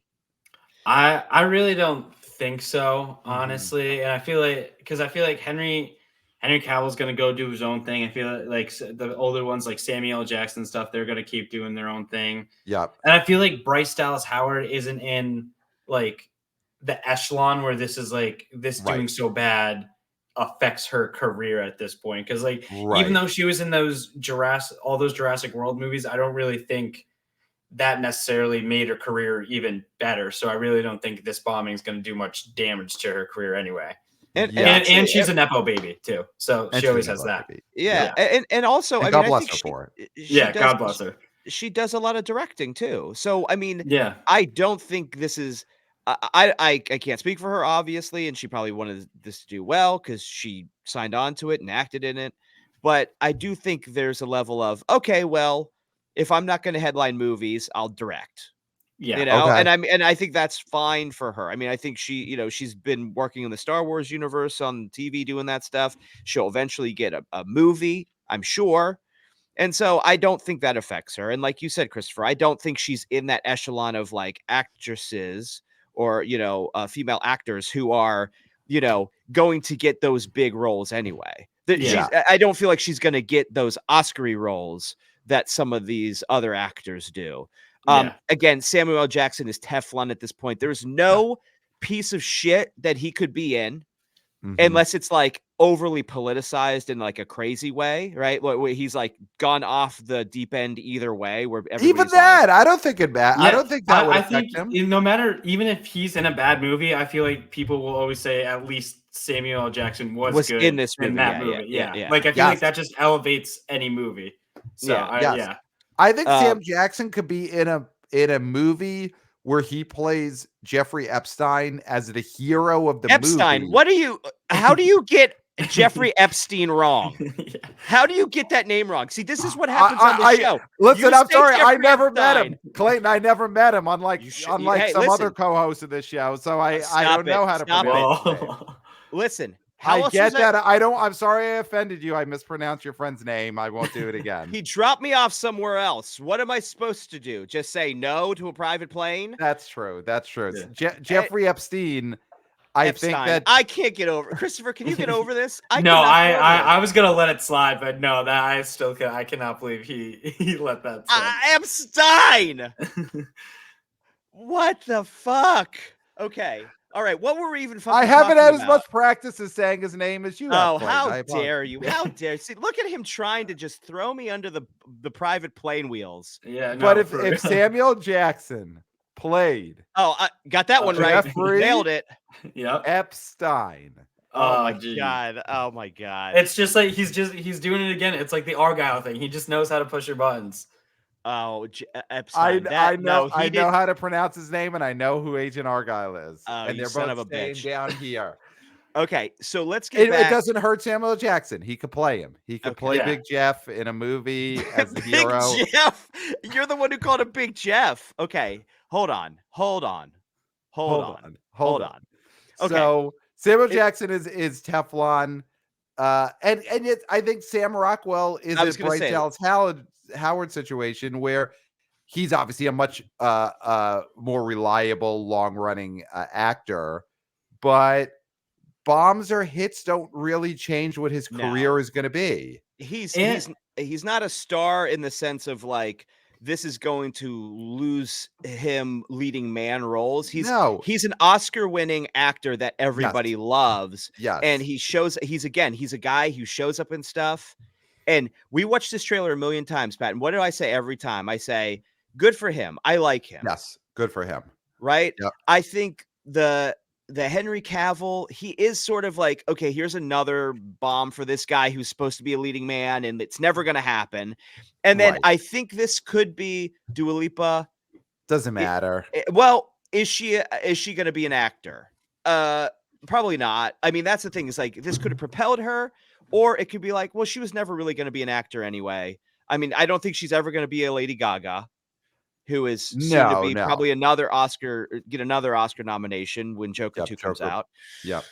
I really don't think so, honestly. And I feel like Henry Cavill's gonna go do his own thing. I feel like the older ones like Samuel L. Jackson stuff, they're gonna keep doing their own thing. Yep. And I feel like Bryce Dallas Howard isn't in like the echelon where this is like this doing Right. so bad affects her career at this point. Because like even Right. though she was in all those Jurassic World movies, I don't really think that necessarily made her career even better. So I really don't think this bombing is going to do much damage to her career anyway. And Yeah. And she's a nepo baby too, so And she she's always a has nepo that. baby. yeah, Yeah. and also, And I God mean, I bless think her for it. Yeah, does, God bless her. she does a lot of directing too. So I mean, Yeah, I don't think this is. I can't speak for her, obviously, and she probably wanted this to do well because she signed on to it and acted in it. But I do think there's a level of, okay, well, if I'm not going to headline movies, I'll direct. yeah, Okay. And I think that's fine for her. I mean, I think she's been working in the Star Wars universe on TV doing that stuff. She'll eventually get a movie, I'm sure. And so I don't think that affects her. And like you said, Christopher, I don't think she's in that echelon of like actresses or, female actors who are, going to get those big roles anyway. That Yeah. I don't feel like she's going to get those Oscar-y roles that some of these other actors do. Yeah. Again, Samuel L. Jackson is Teflon at this point. There's no piece of shit that he could be in unless it's like overly politicized in like a crazy way, right? Where he's like gone off the deep end either way, where Even everybody's that, like, I don't think it matters. I don't think that would I affect think him. no matter, even if he's in a bad movie, I feel like people will always say at least Samuel L. Jackson was good in this movie. in that movie. Yeah. Like I feel like that just elevates any movie. So Yeah. I think Sam Jackson could be in a movie where he plays Jeffrey Epstein as the hero of the movie. How do you get Jeffrey Epstein wrong? How do you get that name wrong? See, this is what happens on the show. Listen, I'm sorry, I never met Epstein. him. Clayton, I never met him, unlike some other co-hosts of this show. So I don't know how to pronounce his name. Listen, I get that. I'm sorry I offended you. I mispronounced your friend's name. I won't do it again. He dropped me off somewhere else. What am I supposed to do? Just say no to a private plane? That's true. Yeah. Jeffrey Epstein. I think that I can't get over. Christopher, can you get over this? I was gonna let it slide, but no, that I cannot believe he let that slide. Epstein. What the fuck? Okay. All right, what were we even fucking I haven't had about? as much practice as saying his name as you have. Oh, how dare you? How dare you? See, look at him trying to just throw me under the private plane wheels. Yeah, no, but if Samuel Jackson played, I got that one right. Nailed it. Yep. Epstein. Oh my god. Oh my god. It's just like he's doing it again. It's like the Argyle thing. He just knows how to push your buttons. Oh, Epstein. I know how to pronounce his name, and I know who Agent Argyle is. And they're both staying down here. Okay, so let's get back. It doesn't hurt Samuel Jackson. He could play him. He could play Big Jeff in a movie as the hero. Big Jeff. You're the one who called him Big Jeff. Okay, hold on. Okay. So Samuel Jackson is Teflon. And yet I think Sam Rockwell is a Bryce Dallas Howard situation where he's obviously a much more reliable, long-running actor, but bombs or hits don't really change what his career is going to be. He's not a star in the sense of like this is going to lose him leading man roles. He's an Oscar-winning actor that everybody loves. Yes. And he's a guy who shows up in stuff. And we watched this trailer a million times, Pat. And what do I say every time? I say, good for him. I like him. Yes, good for him. Right? Yep. I think the Henry Cavill, he is sort of like, okay, here's another bomb for this guy who's supposed to be a leading man, and it's never going to happen. And then I think this could be Dua Lipa. Doesn't matter. Is she going to be an actor? Probably not. I mean, that's the thing is like this could have propelled her, or it could be like, well, she was never really going to be an actor anyway. I mean, I don't think she's ever going to be a Lady Gaga, who is soon to be probably get another Oscar nomination when Joker 2 comes out. Yep.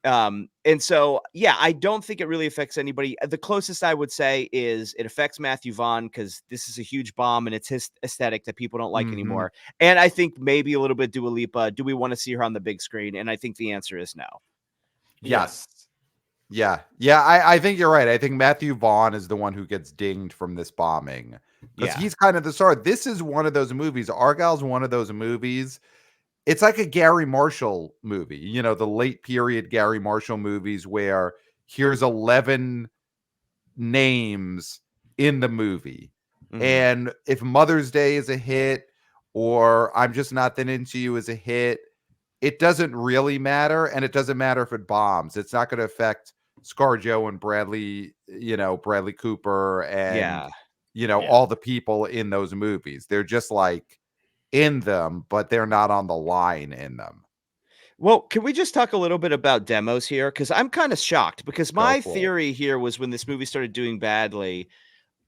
And so, I don't think it really affects anybody. The closest I would say is it affects Matthew Vaughn because this is a huge bomb and it's his aesthetic that people don't like anymore. And I think maybe a little bit Dua Lipa. Do we want to see her on the big screen? And I think the answer is no. Yes. Yeah. I think you're right. I think Matthew Vaughn is the one who gets dinged from this bombing because he's kind of the star. This is one of those movies. Argyle's one of those movies. It's like a Gary Marshall movie, the late period Gary Marshall movies where here's 11 names in the movie. And if Mother's Day is a hit or I'm Just Not That Into You is a hit, it doesn't really matter. And it doesn't matter if it bombs. It's not going to affect ScarJo and Bradley Cooper and, all the people in those movies. They're just like in them, but they're not on the line in them. Well, can we just talk a little bit about demos here? Because I'm kind of shocked because my theory here was when this movie started doing badly.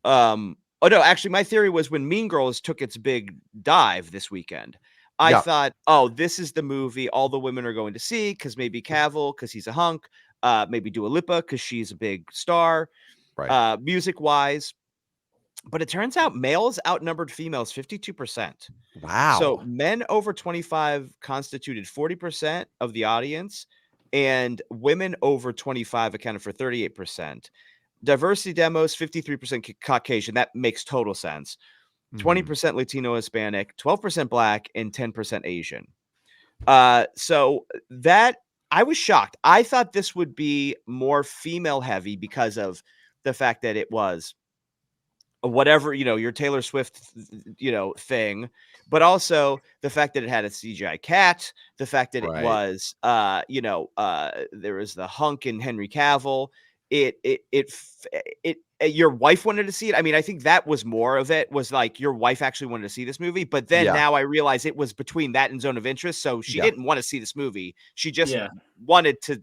My theory was when Mean Girls took its big dive this weekend. I thought, this is the movie all the women are going to see because maybe Cavill because he's a hunk, maybe Dua Lipa because she's a big star, music-wise. But it turns out males outnumbered females 52%. Wow. So men over 25 constituted 40% of the audience, and women over 25 accounted for 38%. Diversity demos, 53% Caucasian. That makes total sense. 20% Latino Hispanic, 12% Black, and 10% Asian. So that I was shocked. I thought this would be more female heavy because of the fact that it was whatever, your Taylor Swift, thing, but also the fact that it had a CGI cat, the fact that it Right. was, there was the hunk in Henry Cavill. Your wife wanted to see it. I mean, I think that was more of it, was like your wife actually wanted to see this movie. But then Yeah. now I realize it was between that and Zone of Interest. So she Yeah. didn't want to see this movie. She just Yeah. wanted to,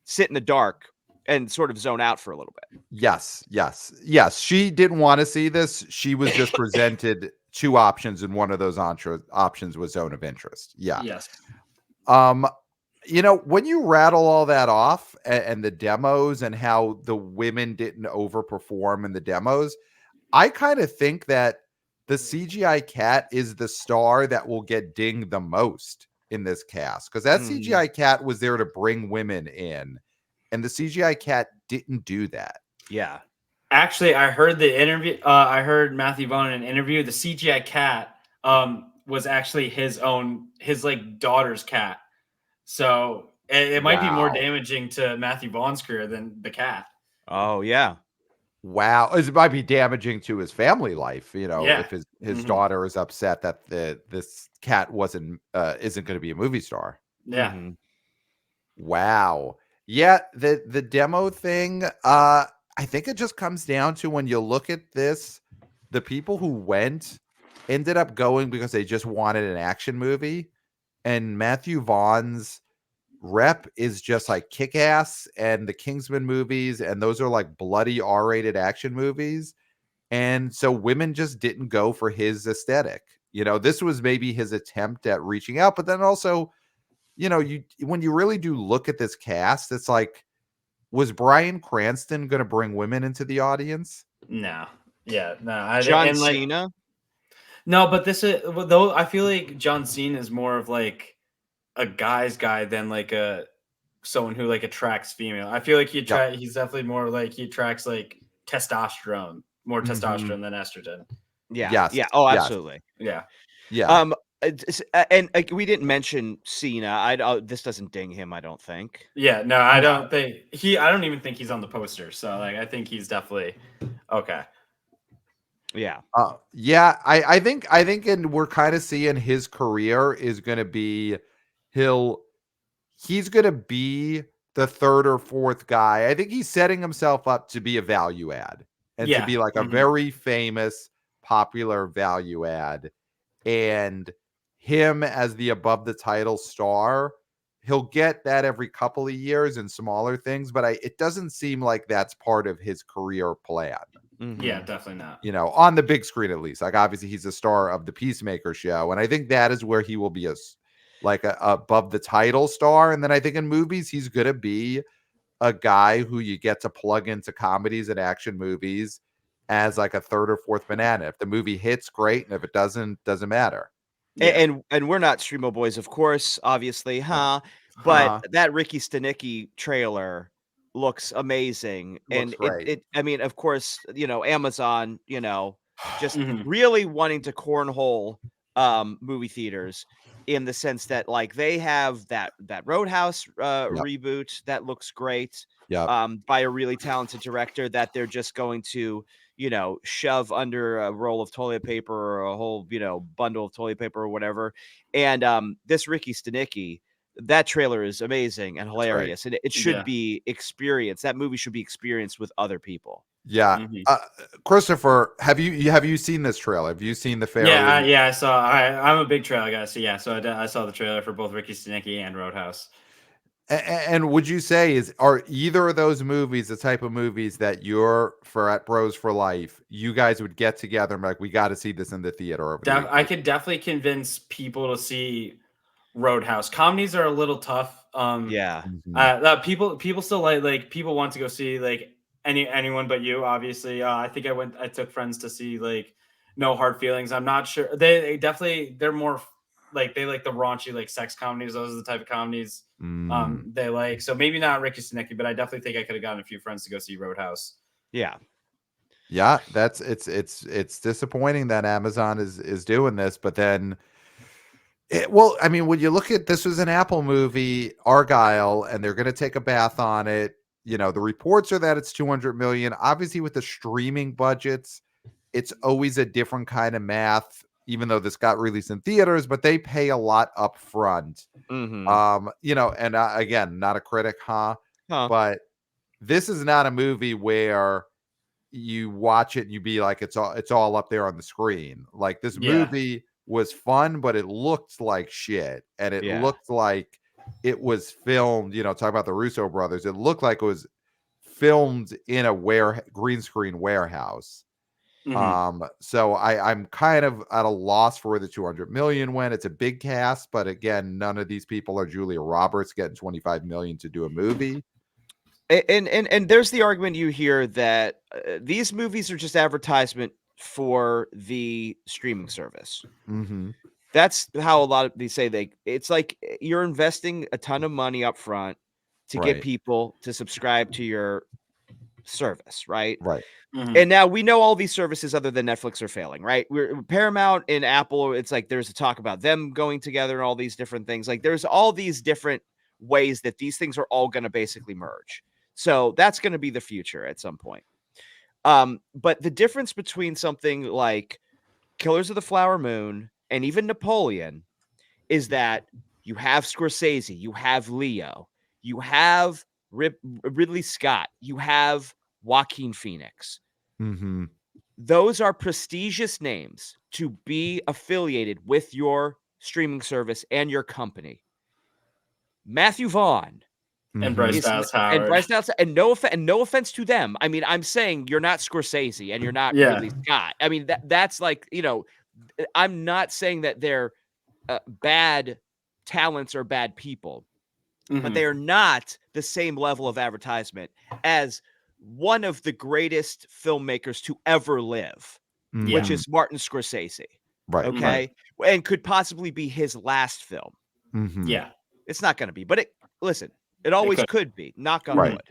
sit in the dark and sort of zone out for a little bit. Yes. She didn't want to see this. She was just presented two options, and one of those options was Zone of Interest. Yeah. Yes. When you rattle all that off and the demos and how the women didn't overperform in the demos, I kind of think that the CGI Cat is the star that will get dinged the most in this cast, because that CGI Cat was there to bring women in, and the CGI Cat didn't do that. Yeah. Actually, I heard the interview. I heard Matthew Vaughn in an interview. The CGI cat was actually his like daughter's cat. So it might be more Wow. damaging to Matthew Vaughn's career than the cat. Oh yeah. Wow. It might be damaging to his family life, Yeah. if his daughter is upset that this cat isn't going to be a movie star. Yeah. Wow. Yeah, the demo thing, I think it just comes down to, when you look at this, the people who went ended up going because they just wanted an action movie, and Matthew Vaughn's rep is just like Kick-Ass and the Kingsman movies, and those are like bloody R-rated action movies. And so women just didn't go for his aesthetic. This was maybe his attempt at reaching out, but then also, when you really do look at this cast, it's like, was Bryan Cranston going to bring women into the audience? No. Yeah. No. John Cena. No, but this is, though, I feel like John Cena is more of like a guy's guy than like someone who like attracts female. I feel like he's definitely more like he attracts like testosterone, more testosterone than estrogen. Yeah. Yes. Yeah. Oh, Yes. absolutely. Yeah. Yeah. And we didn't mention Cena. This doesn't ding him, I don't think. Yeah. No, I don't think I don't even think he's on the poster. So like, I think he's definitely okay. Yeah. Yeah. I think, and we're kind of seeing his career is going to be, he's going to be the third or fourth guy. I think he's setting himself up to be a value add, and to be like a very famous, popular value add. And him as the above the title star, he'll get that every couple of years in smaller things, but it doesn't seem like that's part of his career plan. Yeah, definitely not. On the big screen, at least. Like, obviously he's a star of the Peacemaker show, and I think that is where he will be a above the title star. And then I think in movies, he's going to be a guy who you get to plug into comedies and action movies as like a third or fourth banana. If the movie hits, great. And if it doesn't matter. Yeah. And we're not Streamo Boys, of course, obviously, but that Ricky Stenicki trailer looks amazing. Looks great. I mean, of course, Amazon, just really wanting to cornhole movie theaters, in the sense that like they have that Roadhouse reboot that looks great, by a really talented director, that they're just going to shove under a roll of toilet paper, or a whole bundle of toilet paper or whatever. And this Ricky Stenicki, that trailer is amazing and hilarious, and it should be experienced. That movie should be experienced with other people. Yeah. Christopher, have you seen this trailer? Have you seen the fairly? Yeah, I saw. I'm a big trailer guy, so yeah. So I saw the trailer for both Ricky Stenicki and Roadhouse. And would you say are either of those movies the type of movies that you're at Bros for Life, you guys would get together and be like, we got to see this in the theater? I could definitely convince people to see Roadhouse. Comedies are a little tough. People still like people want to go see like anyone but you, obviously. I think I took friends to see like No Hard Feelings. I'm not sure they're more like they like the raunchy like sex comedies. Those are the type of comedies Mm. they like. So maybe not Ricky Stenicki, but I definitely think I could have gotten a few friends to go see Roadhouse. Yeah. Yeah, it's disappointing that Amazon is doing this, but then well, I mean, when you look at this was an Apple movie, Argyle, and they're going to take a bath on it. You know, the reports are that it's 200 million. Obviously, with the streaming budgets, it's always a different kind of math, even though this got released in theaters, but they pay a lot up front. You know, and again, not a critic, Huh. but this is not a movie where you watch it and you be like, it's all up there on the screen. Like this movie was fun, but it looked like shit. And it looked like it was filmed, you know, talk about the Russo brothers. It looked like it was filmed in a green screen warehouse. So I'm kind of at a loss for where the 200 million went. It's a big cast, but again, none of these people are Julia Roberts getting 25 million to do a movie. And there's the argument you hear that these movies are just advertisement for the streaming service. That's how a lot of these say it's like you're investing a ton of money up front to get people to subscribe to your service, right? Right. And now we know all these services other than Netflix are failing, right? We're Paramount and Apple. It's like there's a talk about them going together and all these different things. Like there's all these different ways that these things are all going to basically merge. So that's going to be the future at some point. But the difference between something like Killers of the Flower Moon and even Napoleon is that you have Scorsese, you have Leo, you have Ridley Scott, you have Joaquin Phoenix. Those are prestigious names to be affiliated with your streaming service and your company. Matthew Vaughn and Bryce Dallas Howard. And Bryce Dallas, and no offense to them. I mean, I'm saying you're not Scorsese and you're not Ridley Scott. I mean, that's like, you know, I'm not saying that they're bad talents or bad people, but they are not the same level of advertisement as one of the greatest filmmakers to ever live, which is Martin Scorsese. Right. Okay. And could possibly be his last film. Yeah. It's not going to be, but listen, it always could be. Knock on wood.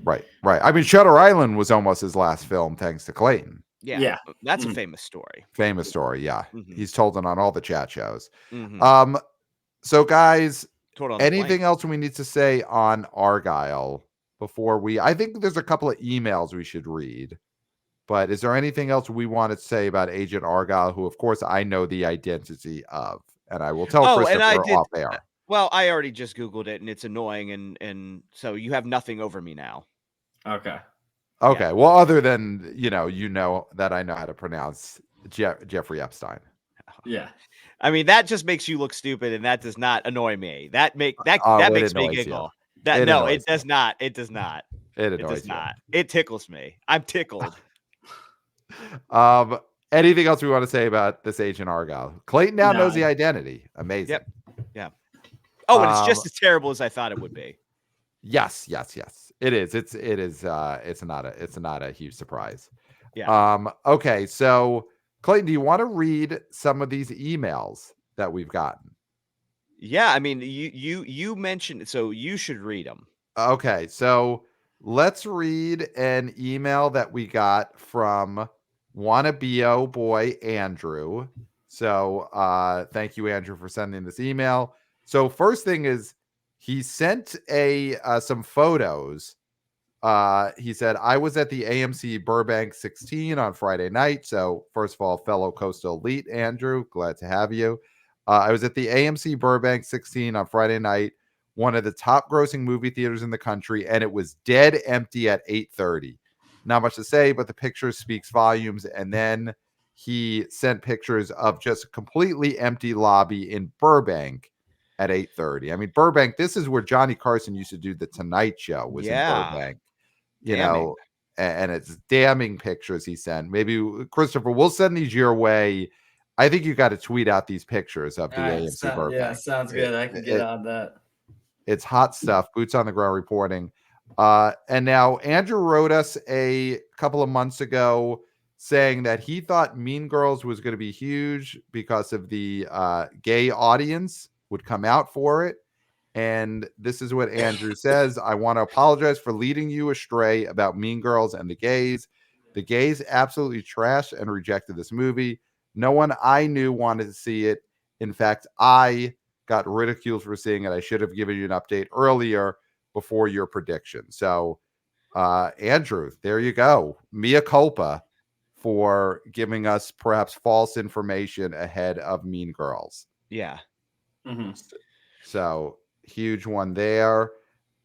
Right. I mean, Shutter Island was almost his last film, thanks to Clayton. Yeah. That's a famous story. Famous story. Yeah. He's told it on all the chat shows. Mm-hmm. So guys, anything else we need to say on Argyle before I think there's a couple of emails we should read, but is there anything else we want to say about Agent Argyle, who of course I know the identity of, and I will tell Christopher off air. Well, I already just Googled it and it's annoying. And so you have nothing over me now. Okay. Yeah. Well, other than, you know that I know how to pronounce Jeffrey Epstein. Yeah. I mean, that just makes you look stupid, and that does not annoy me. That makes me giggle. It does not. It does not. It does not. It tickles me. I'm tickled. Anything else we want to say about this Agent Argyle? Clayton now knows the identity. Amazing. Yep. Yeah. Oh, and it's just as terrible as I thought it would be. Yes. It is. It's not a huge surprise. Yeah. Okay, so Clayton, do you want to read some of these emails that we've gotten? Yeah, I mean, you mentioned, so you should read them. Okay, so let's read an email that we got from Wannabe boy Andrew. So thank you, Andrew, for sending this email. So first thing is he sent some photos. He said, I was at the AMC Burbank 16 on Friday night. So first of all, fellow Coastal Elite, Andrew, glad to have you. I was at the AMC Burbank 16 on Friday night, one of the top grossing movie theaters in the country, and it was dead empty at 8:30. Not much to say, but the picture speaks volumes. And then he sent pictures of just a completely empty lobby in Burbank at 8:30. I mean, Burbank, this is where Johnny Carson used to do the Tonight Show, was in Burbank. You know, and it's damning pictures he sent. Maybe, Christopher, we'll send these your way. I think you got to tweet out these pictures of the AMC Burbank. Yeah, sounds good. I can get on that. It's hot stuff. Boots on the ground reporting. And now Andrew wrote us a couple of months ago saying that he thought Mean Girls was going to be huge because of the gay audience would come out for it. And this is what Andrew says. I want to apologize for leading you astray about Mean Girls and the gays. The gays absolutely trashed and rejected this movie. No one I knew wanted to see it. In fact, I got ridiculed for seeing it. I should have given you an update earlier before your prediction. So, Andrew, there you go. Mea culpa for giving us perhaps false information ahead of Mean Girls. Yeah. Mm-hmm. So huge one there.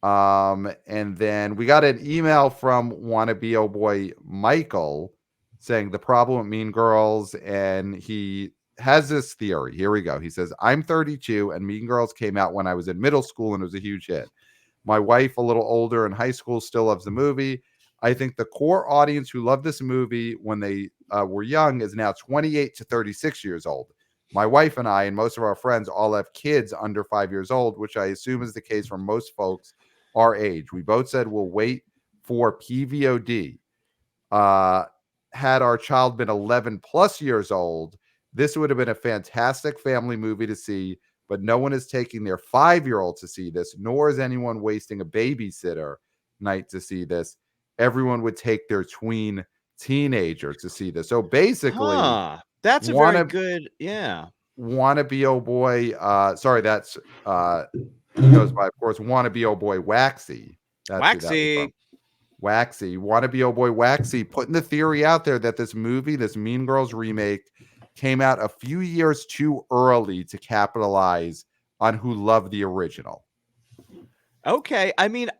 And then we got an email from wannabe oh boy Michael saying the problem with Mean Girls, and he has this theory. Here we go. He says, I'm 32 and Mean Girls came out when I was in middle school and it was a huge hit. My wife, a little older in high school, still loves the movie. I think the core audience who loved this movie when they were young is now 28 to 36 years old. My wife and I and most of our friends all have kids under 5 years old, which I assume is the case for most folks our age. We both said we'll wait for PVOD. Had our child been 11 plus years old, this would have been a fantastic family movie to see, but no one is taking their 5-year-old to see this, nor is anyone wasting a babysitter night to see this. Everyone would take their tween teenager to see this. So basically, that's a very good, yeah. Wannabe oh boy, sorry, that's goes by, of course, Wannabe oh boy Waxy. That's Waxy. Waxy, Wannabe oh boy Waxy, putting the theory out there that this movie, this Mean Girls remake, came out a few years too early to capitalize on who loved the original. Okay, I mean,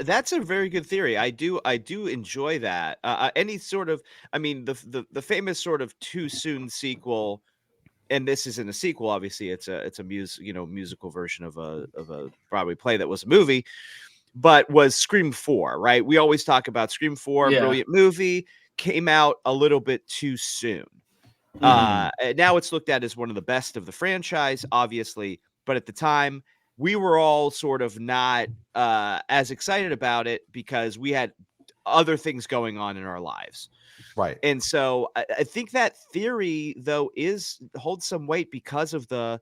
that's a very good theory. I do enjoy that. Any sort of, I mean, the famous sort of too soon sequel, and this isn't a sequel. Obviously, it's a musical version of a Broadway play that was a movie, but was Scream 4, right? We always talk about Scream 4, brilliant movie, came out a little bit too soon. And now it's looked at as one of the best of the franchise, obviously, but at the time we were all sort of not as excited about it because we had other things going on in our lives. Right. And so I think that theory, though, holds some weight because of the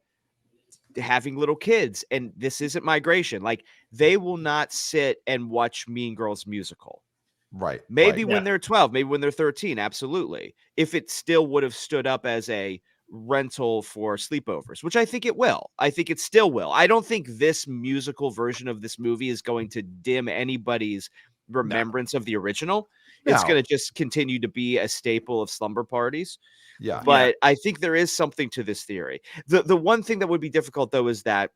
having little kids. And this isn't migration. Like, they will not sit and watch Mean Girls musical. Right. Maybe when they're 12, maybe when they're 13. Absolutely. If it still would have stood up as a rental for sleepovers, which I think it will. I think it still will. I don't think this musical version of this movie is going to dim anybody's remembrance of the original. It's going to just continue to be a staple of slumber parties. Yeah. But I think there is something to this theory. The one thing that would be difficult, though, is that,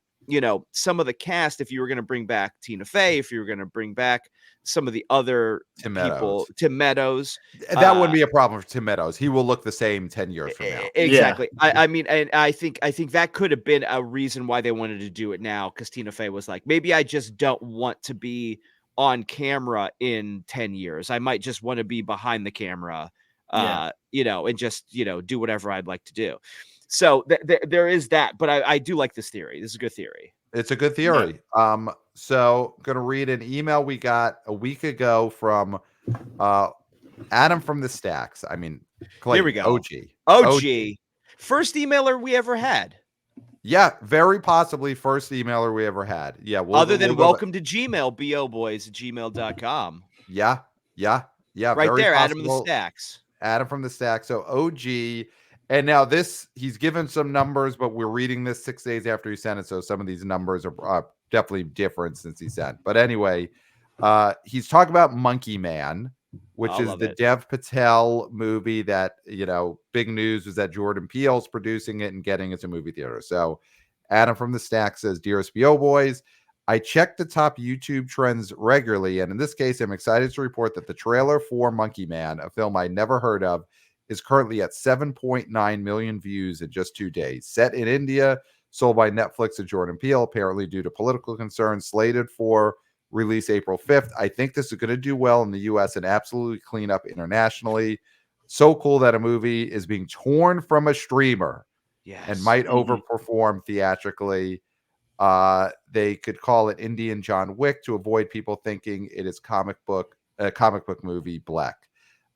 some of the cast, if you were going to bring back Tina Fey, if you were going to bring back some of the other Tim Meadows, that wouldn't be a problem for Tim Meadows. He will look the same 10 years from now. Exactly. I mean, and I think that could have been a reason why they wanted to do it now, because Tina Fey was like, maybe I just don't want to be on camera in 10 years. I might just want to be behind the camera, and just, do whatever I'd like to do. So there is that, but I do like this theory. This is a good theory. It's a good theory. Yeah. So going to read an email we got a week ago from Adam from the Stacks. I mean, Clayton, here we go. OG. First emailer we ever had. Yeah, very possibly first emailer we ever had. Yeah. Other than welcome to Gmail, boboys@gmail.com. Yeah. Right there, Adam from the Stacks. Adam from the Stacks. So OG. And now he's given some numbers, but we're reading this 6 days after he sent it. So some of these numbers are definitely different since he sent. But anyway, he's talking about Monkey Man, which is the Dev Patel movie that, big news was that Jordan Peele's producing it and getting it to movie theater. So Adam from the Stack says, Dearest BO Boys, I check the top YouTube trends regularly. And in this case, I'm excited to report that the trailer for Monkey Man, a film I never heard of, is currently at 7.9 million views in just 2 days. Set in India, sold by Netflix to Jordan Peele, apparently due to political concerns, slated for release April 5th. I think this is going to do well in the U.S. and absolutely clean up internationally. So cool that a movie is being torn from a streamer and might overperform theatrically. They could call it Indian John Wick to avoid people thinking it is comic book movie black.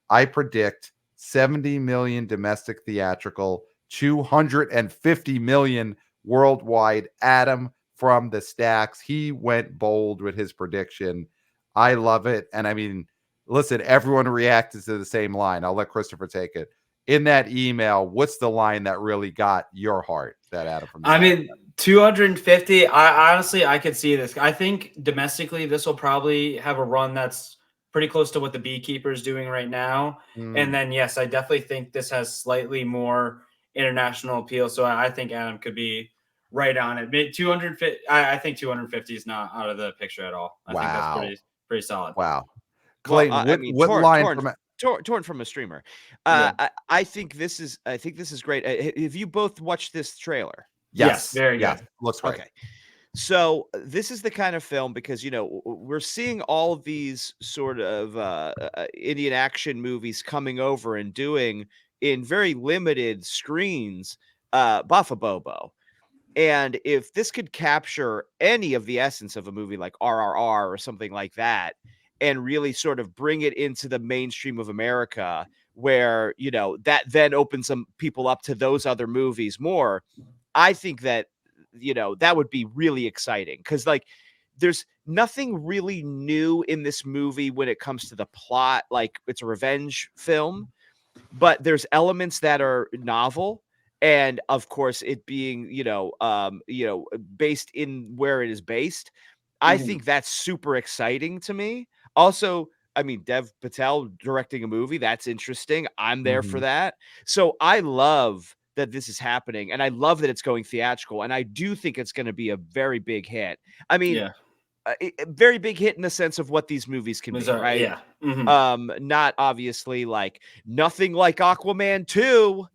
I predict 70 million domestic theatrical, 250 million worldwide. Adam from the Stacks, he went bold with his prediction. I love it. And I mean, listen, everyone reacted to the same line. I'll let Christopher take it. In that email, what's the line that really got your heart? That Adam from the I Stacks mean, 250. I honestly, I could see this. I think domestically, this will probably have a run that's pretty close to what the Beekeeper is doing right now. And then, yes, I definitely think this has slightly more international appeal. So I think Adam could be right on it. 250. I think 250 is not out of the picture at all. I think that's pretty solid. Wow. Well, Clayton, I mean, what line from torn from a streamer. Yeah. I think this is great. Have you both watched this trailer? Yes, very good. Looks great. Okay. So this is the kind of film, because we're seeing all of these sort of Indian action movies coming over and doing in very limited screens Buffa Bobo. And if this could capture any of the essence of a movie like RRR or something like that, and really sort of bring it into the mainstream of America, where, that then opens some people up to those other movies more, I think that, that would be really exciting. Because, like, there's nothing really new in this movie when it comes to the plot. Like, it's a revenge film, but there's elements that are novel. And of course, it being, based in where it is based, I think that's super exciting to me. Also, I mean, Dev Patel directing a movie, that's interesting. I'm there for that. So I love that this is happening, and I love that it's going theatrical, and I do think it's going to be a very big hit. I mean, a very big hit in the sense of what these movies can be, right? Yeah. Mm-hmm. Not obviously like nothing like Aquaman 2.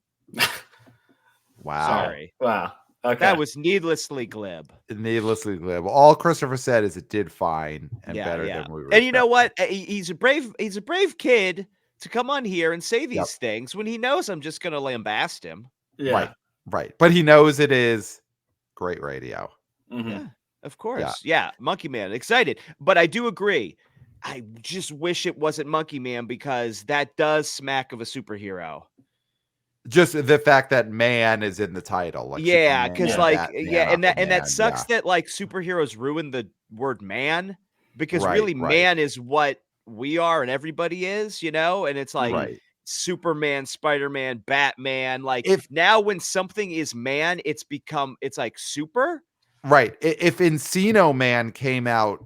Wow. Sorry. Wow. Okay. That was needlessly glib. Needlessly glib. All Christopher said is it did fine and better than we were. And you know what? He's a brave kid to come on here and say these things when he knows I'm just going to lambast him. Yeah. Right. But he knows it is great radio. Mm-hmm. Yeah, of course. Yeah. Monkey Man, excited. But I do agree. I just wish it wasn't Monkey Man, because that does smack of a superhero. Just the fact that man is in the title. Like because that sucks that like superheroes ruin the word man, because really man is what we are and everybody is, and it's like Superman, Spider-Man, Batman. Like, now when something is man, it's like super. Right. If Encino Man came out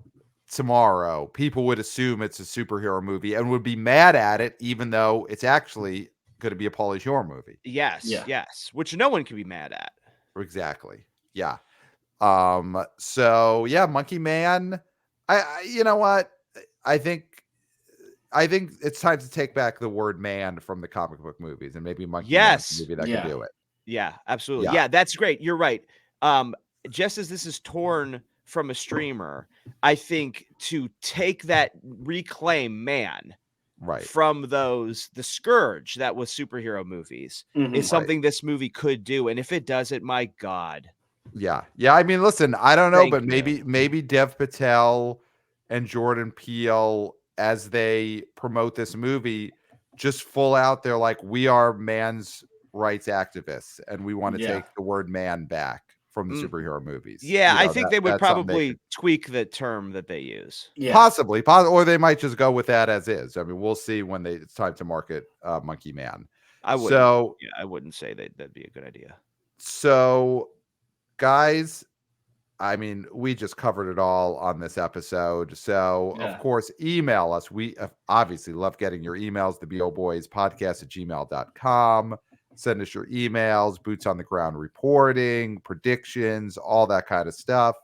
tomorrow, people would assume it's a superhero movie and would be mad at it, even though it's actually going to be a Pauly Shore movie. Yes, which no one can be mad at. Exactly. Yeah. So yeah, Monkey Man. I you know what? I think it's time to take back the word man from the comic book movies, and maybe Monkey Man's a movie that can do it. Yeah, absolutely. Yeah, that's great. You're right. Just as this is torn from a streamer, I think to take that, reclaim man from the scourge that was superhero movies is something this movie could do. And if it does it, my God. Yeah. I mean, listen, I don't know, but maybe Dev Patel and Jordan Peele, as they promote this movie, just full out, they're like, we are man's rights activists, and we want to take the word man back from the superhero movies. Yeah, I think they would probably tweak the term that they use. Yeah. Possibly, or they might just go with that as is. I mean, we'll see when it's time to market Monkey Man. I wouldn't say that'd be a good idea. So, guys, I mean, we just covered it all on this episode. So, of course, email us. We obviously love getting your emails, theboboyspodcast@gmail.com. Send us your emails, boots on the ground reporting, predictions, all that kind of stuff.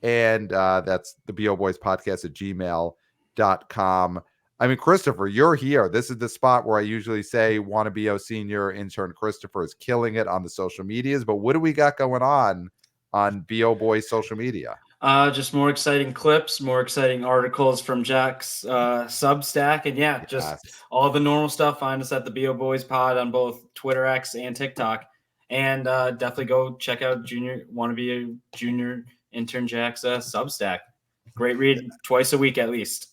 And that's theboboyspodcast@gmail.com. I mean, Christopher, you're here. This is the spot where I usually say wannabe senior intern Christopher is killing it on the social medias. But what do we got going on BO Boys social media? Just more exciting clips, more exciting articles from Jack's Substack, and just all the normal stuff. Find us at the BO Boys Pod on both Twitter X and TikTok, and definitely go check out wannabe junior intern Jack's Substack. Great read, twice a week at least.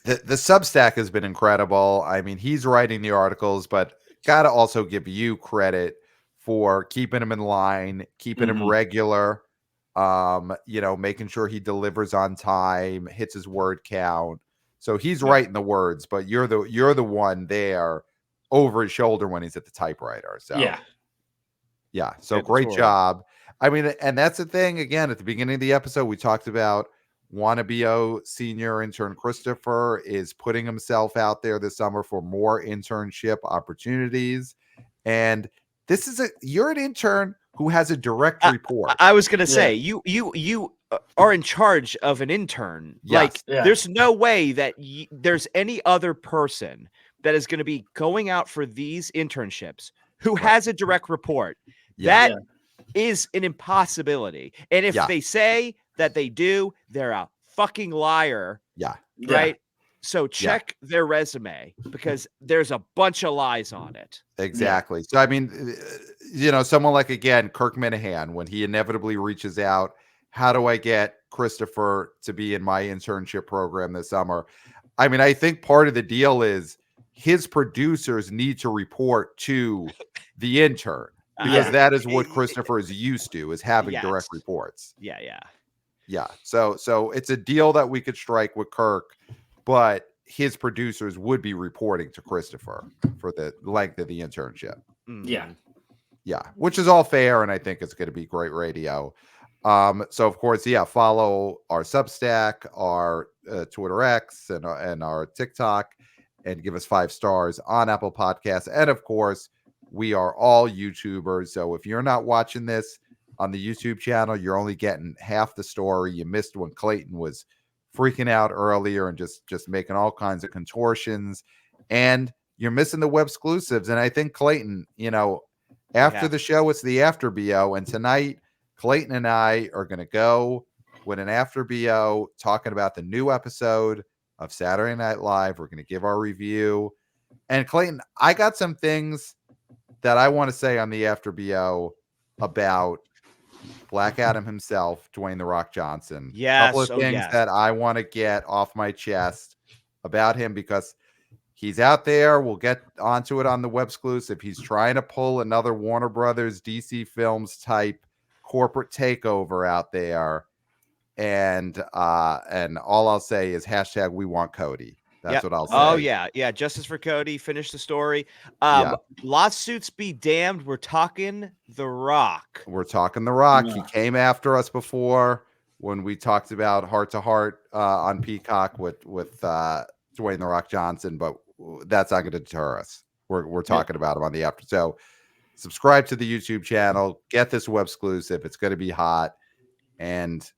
The Substack has been incredible. I mean, he's writing the articles, but got to also give you credit for keeping him in line, keeping him regular, making sure he delivers on time, hits his word count. So he's writing the words, but you're the one there over his shoulder when he's at the typewriter. So yeah. So great job. I mean, and that's the thing. Again, at the beginning of the episode, we talked about Wannabe senior intern Christopher is putting himself out there this summer for more internship opportunities. And this is you're an intern who has a direct report. I was going to say, you are in charge of an intern. Yes. There's no way that there's any other person that is going to be going out for these internships who has a direct report. That is an impossibility. And if they say that they do, they're a fucking liar. Yeah. Right. So check their resume because there's a bunch of lies on it. Exactly. So, I mean, someone like, again, Kirk Minahan, when he inevitably reaches out, how do I get Christopher to be in my internship program this summer? I mean, I think part of the deal is his producers need to report to the intern because that is what Christopher is used to, is having direct reports. Yeah. So it's a deal that we could strike with Kirk, but his producers would be reporting to Christopher for the length of the internship. Yeah, which is all fair, and I think it's going to be great radio. So of course, follow our Substack, our Twitter X, and our TikTok, and give us 5 stars on Apple Podcasts. And of course, we are all YouTubers. So if you're not watching this on the YouTube channel, you're only getting half the story. You missed when Clayton was freaking out earlier and just making all kinds of contortions, and you're missing the web exclusives. And I think Clayton, after the show, it's the after BO, and tonight Clayton and I are going to go with an after BO talking about the new episode of Saturday Night Live. We're going to give our review, and Clayton, I got some things that I want to say on the after BO about Black Adam himself, Dwayne "The Rock" Johnson. Yes. A couple of things that I want to get off my chest about him because he's out there. We'll get onto it on the web exclusive. He's trying to pull another Warner Brothers, DC Films type corporate takeover out there. And all I'll say is hashtag we want Cody. That's what I'll say. Oh, yeah. Justice for Cody. Finish the story. Lawsuits be damned. We're talking The Rock. We're talking The Rock. He came after us before when we talked about Heart to Heart on Peacock with Dwayne The Rock Johnson, but that's not going to deter us. We're talking about him on the after. So subscribe to the YouTube channel. Get this web exclusive. It's going to be hot. And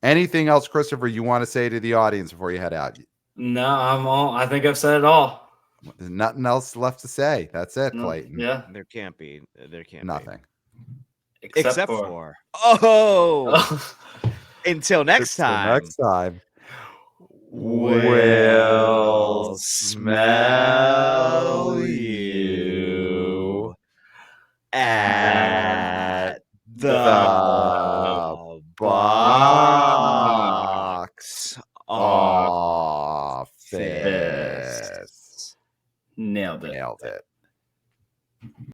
anything else, Christopher, you want to say to the audience before you head out? No, I think I've said it all. There's nothing else left to say. That's it, Clayton. There can't be. Nothing. Except for. Until next time. Next time. We'll smell you at the box office. Nailed it. Nailed it.